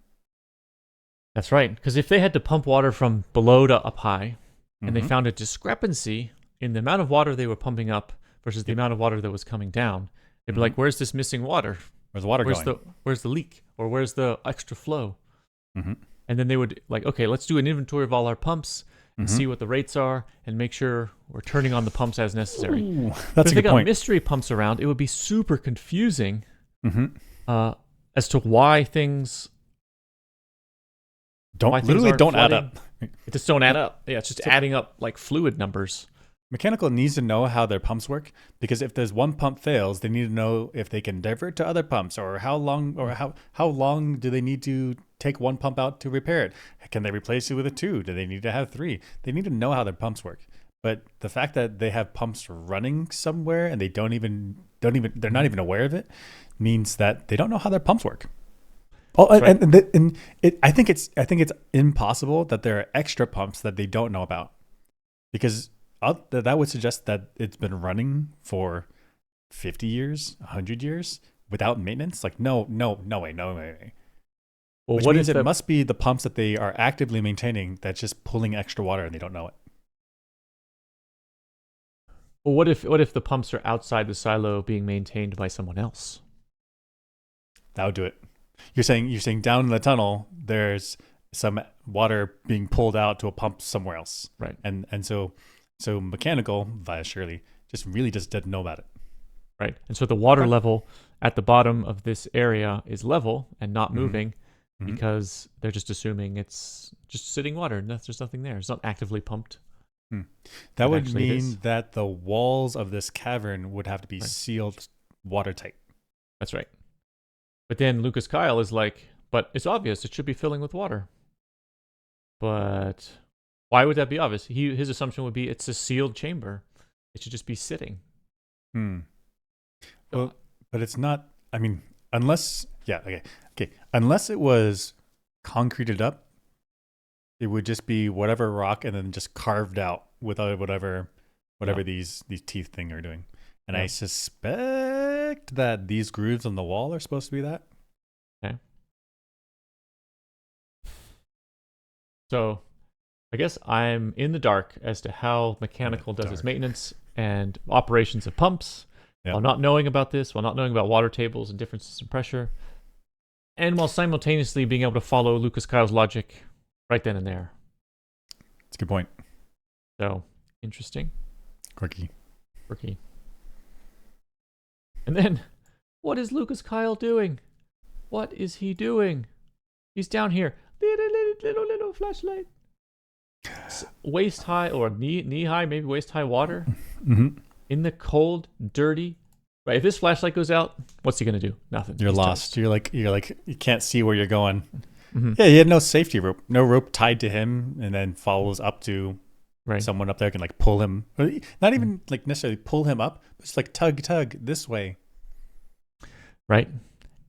That's right. Because if they had to pump water from below to up high, and they found a discrepancy in the amount of water they were pumping up versus the amount of water that was coming down, they'd be like, where's this missing water? Where's the water going? Where's the leak? Or where's the extra flow? Mm-hmm. And then they would like, okay, let's do an inventory of all our pumps and see what the rates are and make sure we're turning on the pumps as necessary. Ooh, But that's if a they good got point. mystery pumps around, it would be super confusing Mm-hmm. as to why things Don't aren't add flooding. up. It just don't add up. Yeah, it's just adding up like fluid numbers. Mechanical needs to know how their pumps work, because if there's one pump fails, they need to know if they can divert to other pumps, or how long do they need to take one pump out to repair it? Can they replace it with a 2? Do they need to have 3? They need to know how their pumps work. But the fact that they have pumps running somewhere and they're not even aware of it, means that they don't know how their pumps work. Oh, right. I think it's impossible that there are extra pumps that they don't know about, because that would suggest that it's been running for 50 years, 100 years without maintenance. Like, no way. Well, Which what means if it must be the pumps that they are actively maintaining that's just pulling extra water and they don't know it. Well, what if the pumps are outside the silo being maintained by someone else? That would do it. You're saying down in the tunnel there's some water being pulled out to a pump somewhere else, right? And so mechanical via Shirley just didn't know about it, right? And so the water level at the bottom of this area is level and not moving because they're just assuming it's just sitting water and there's nothing there. It's not actively pumped. That would mean that the walls of this cavern would have to be sealed watertight. That's right. But then Lucas Kyle is like, but it's obvious it should be filling with water. But why would that be obvious? His assumption would be it's a sealed chamber. It should just be sitting. Well, but it's not. I mean, unless unless it was concreted up, it would just be whatever rock and then just carved out with whatever these teeth thing are doing. And I suspect that these grooves on the wall are supposed to be that. Okay. So, I guess I'm in the dark as to how mechanical does its maintenance and operations of pumps, while not knowing about this, while not knowing about water tables and differences in pressure, and while simultaneously being able to follow Lucas Kyle's logic right then and there. That's a good point. So, interesting. Quirky. And then, what is Lucas Kyle doing? What is he doing? He's down here. Little flashlight. Waist high or knee high, maybe waist high water. In the cold, dirty. Right. If this flashlight goes out, what's he gonna do? Nothing. You're lost. You're like you can't see where you're going. Yeah, he had no safety rope, no rope tied to him, and then follows up to someone up there can like pull him. Not even like necessarily pull him up, but just like tug this way. Right.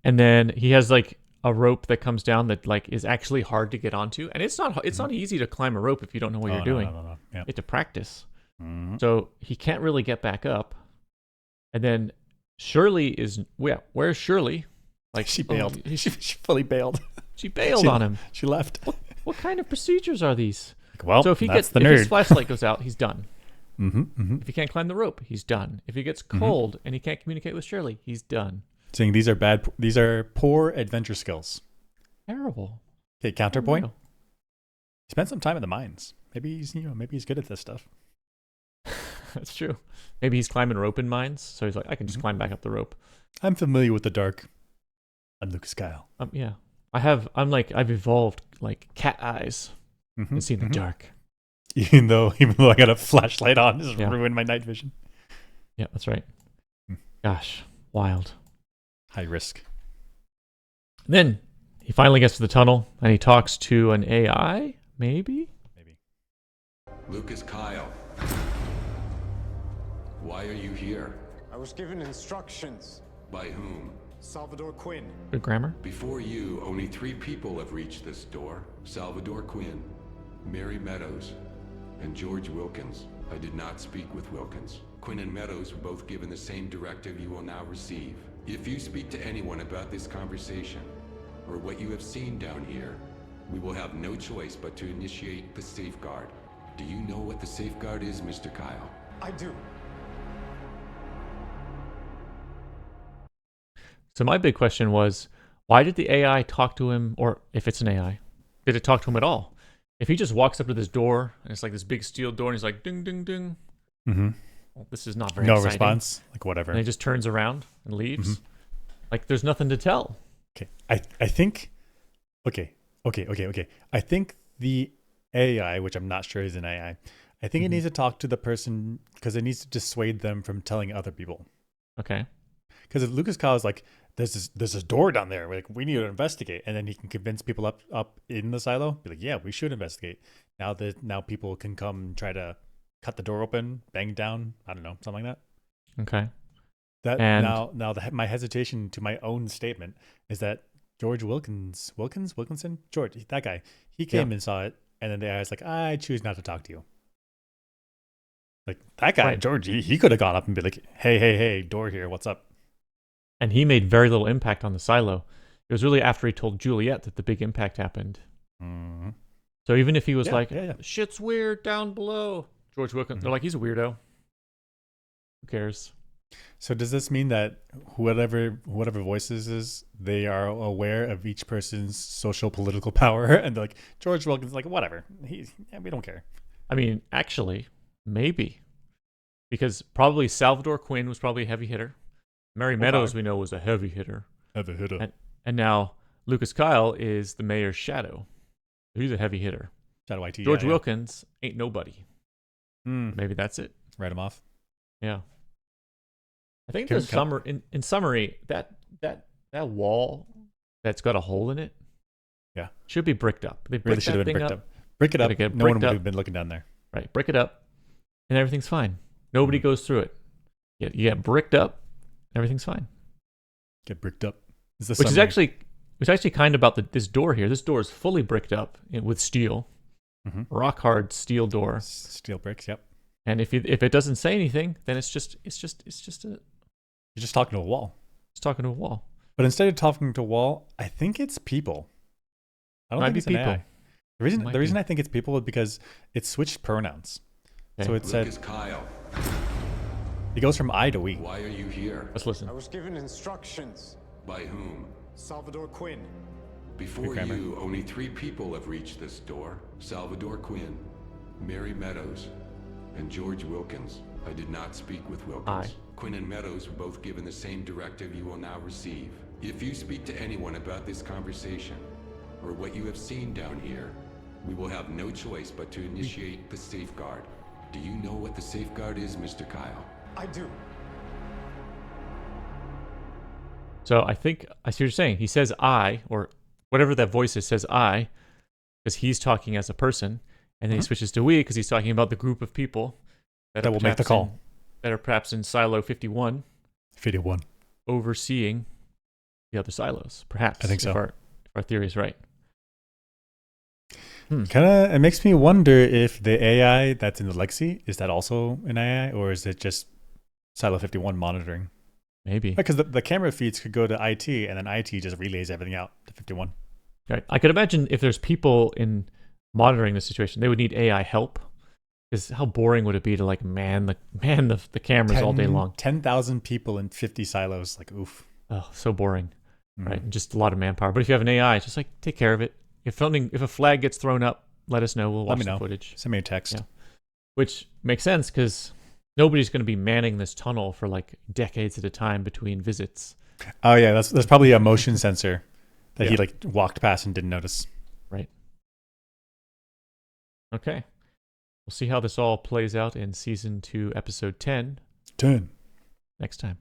And then he has like a rope that comes down that like is actually hard to get onto, and it's not easy to climb a rope if you don't know what you're doing. No. Yep. You have to practice. So he can't really get back up. And then Shirley is where's Shirley? Like she bailed. She fully bailed. She bailed on him. She left. What kind of procedures are these? Well, so if if his flashlight goes out, he's done. If he can't climb the rope, he's done. If he gets cold and he can't communicate with Shirley, he's done. Saying these are poor adventure skills. Terrible. Okay, counterpoint. He spent some time at the mines. Maybe he's good at this stuff. That's true. Maybe he's climbing rope in mines, so he's like, I can just climb back up the rope. I'm familiar with the dark. I'm Lucas Kyle. Yeah. I've evolved like cat eyes. I see in the dark. Even though I got a flashlight on, just ruined my night vision. Yeah, that's right. Gosh, wild. High risk. Then he finally gets to the tunnel and he talks to an AI, maybe? Lucas Kyle. Why are you here? I was given instructions. By whom? Salvador Quinn. Good grammar. Before you, only 3 people have reached this door. Salvador Quinn, Mary Meadows, and George Wilkins. I did not speak with Wilkins. Quinn and Meadows were both given the same directive you will now receive. If you speak to anyone about this conversation, or what you have seen down here, we will have no choice but to initiate the safeguard. Do you know what the safeguard is, Mr. Kyle? I do. So my big question was, why did the AI talk to him, or if it's an AI, did it talk to him at all? If he just walks up to this door, and it's like this big steel door, and he's like, ding, ding, ding. Mm-hmm. Well, this is not very No exciting. response, like whatever. And he just turns around and leaves. Like, there's nothing to tell. Okay, I think, okay. I think the AI, which I'm not sure is an AI, I think it needs to talk to the person because it needs to dissuade them from telling other people. Okay. Because if Lucas Kyle is like, there's this door down there, like we need to investigate, and then he can convince people up in the silo, be like, yeah, we should investigate. Now people can come and try to cut the door open, bang it down, I don't know, something like that. Okay. My hesitation to my own statement is that George Wilkinson, George, that guy, he came and saw it, and then the AI's like, I choose not to talk to you. Like that guy, Right. George, he could have gone up and be like, hey, door here, what's up? And he made very little impact on the silo. It was really after he told Juliet that the big impact happened. Mm-hmm. So even if he was like, yeah. shit's weird down below, George Wilkins, they're like, he's a weirdo. Who cares? So does this mean that whatever voices is, they are aware of each person's social political power, and they're like, George Wilkins is like, whatever, we don't care. I mean, actually, maybe. Because probably Salvador Quinn was probably a heavy hitter. Mary Meadows, we know, was a heavy hitter. Heavy hitter. And now Lucas Kyle is the mayor's shadow. He's a heavy hitter. Shadow IT. George Wilkins ain't nobody. Maybe that's it. Write him off. Yeah. I think in summary, that wall that's got a hole in it, should be bricked up. They really should have been bricked up. Brick it up. No one would have been looking down there. Right. Brick it up, and everything's fine. Nobody goes through it. You get bricked up, everything's fine. Get bricked up. Which is actually kind of about this door here. This door is fully bricked up with steel, rock hard steel door, steel bricks. Yep. And if it doesn't say anything, then it's just you're just talking to a wall. It's talking to a wall. But instead of talking to a wall, I think it's people. I don't think it's people. The reason I think it's people is because it switched pronouns. Okay. So it said Kyle. He goes from I to we. Why are you here? Let's listen. I was given instructions. By whom? Salvador Quinn. Before you, only 3 people have reached this door. Salvador Quinn, Mary Meadows, and George Wilkins. I did not speak with Wilkins. Quinn and Meadows were both given the same directive you will now receive. If you speak to anyone about this conversation, or what you have seen down here, we will have no choice but to initiate the safeguard. Do you know what the safeguard is, Mr. Kyle? I do. So I think I see what you're saying. He says I, or whatever that voice is, says I, because he's talking as a person, and then he switches to we because he's talking about the group of people that will make the call. That are perhaps in silo 51. 51. Overseeing the other silos, perhaps. I think so. If our theory is right. It makes me wonder if the AI that's in the Legacy, is that also an AI, or is it just Silo 51 monitoring? Maybe. Because the camera feeds could go to IT, and then IT just relays everything out to 51. Right. I could imagine if there's people in monitoring the situation, they would need AI help. Because how boring would it be to like man the cameras all day long? 10,000 people in 50 silos, like oof. Oh, so boring. Right. And just a lot of manpower. But if you have an AI, just like take care of it. If a flag gets thrown up, let us know. We'll watch the footage. Send me a text. Yeah. Which makes sense because nobody's going to be manning this tunnel for like decades at a time between visits. Oh yeah, that's probably a motion sensor that he like walked past and didn't notice. Right. Okay. We'll see how this all plays out in season 2, episode 10. 10. Next time.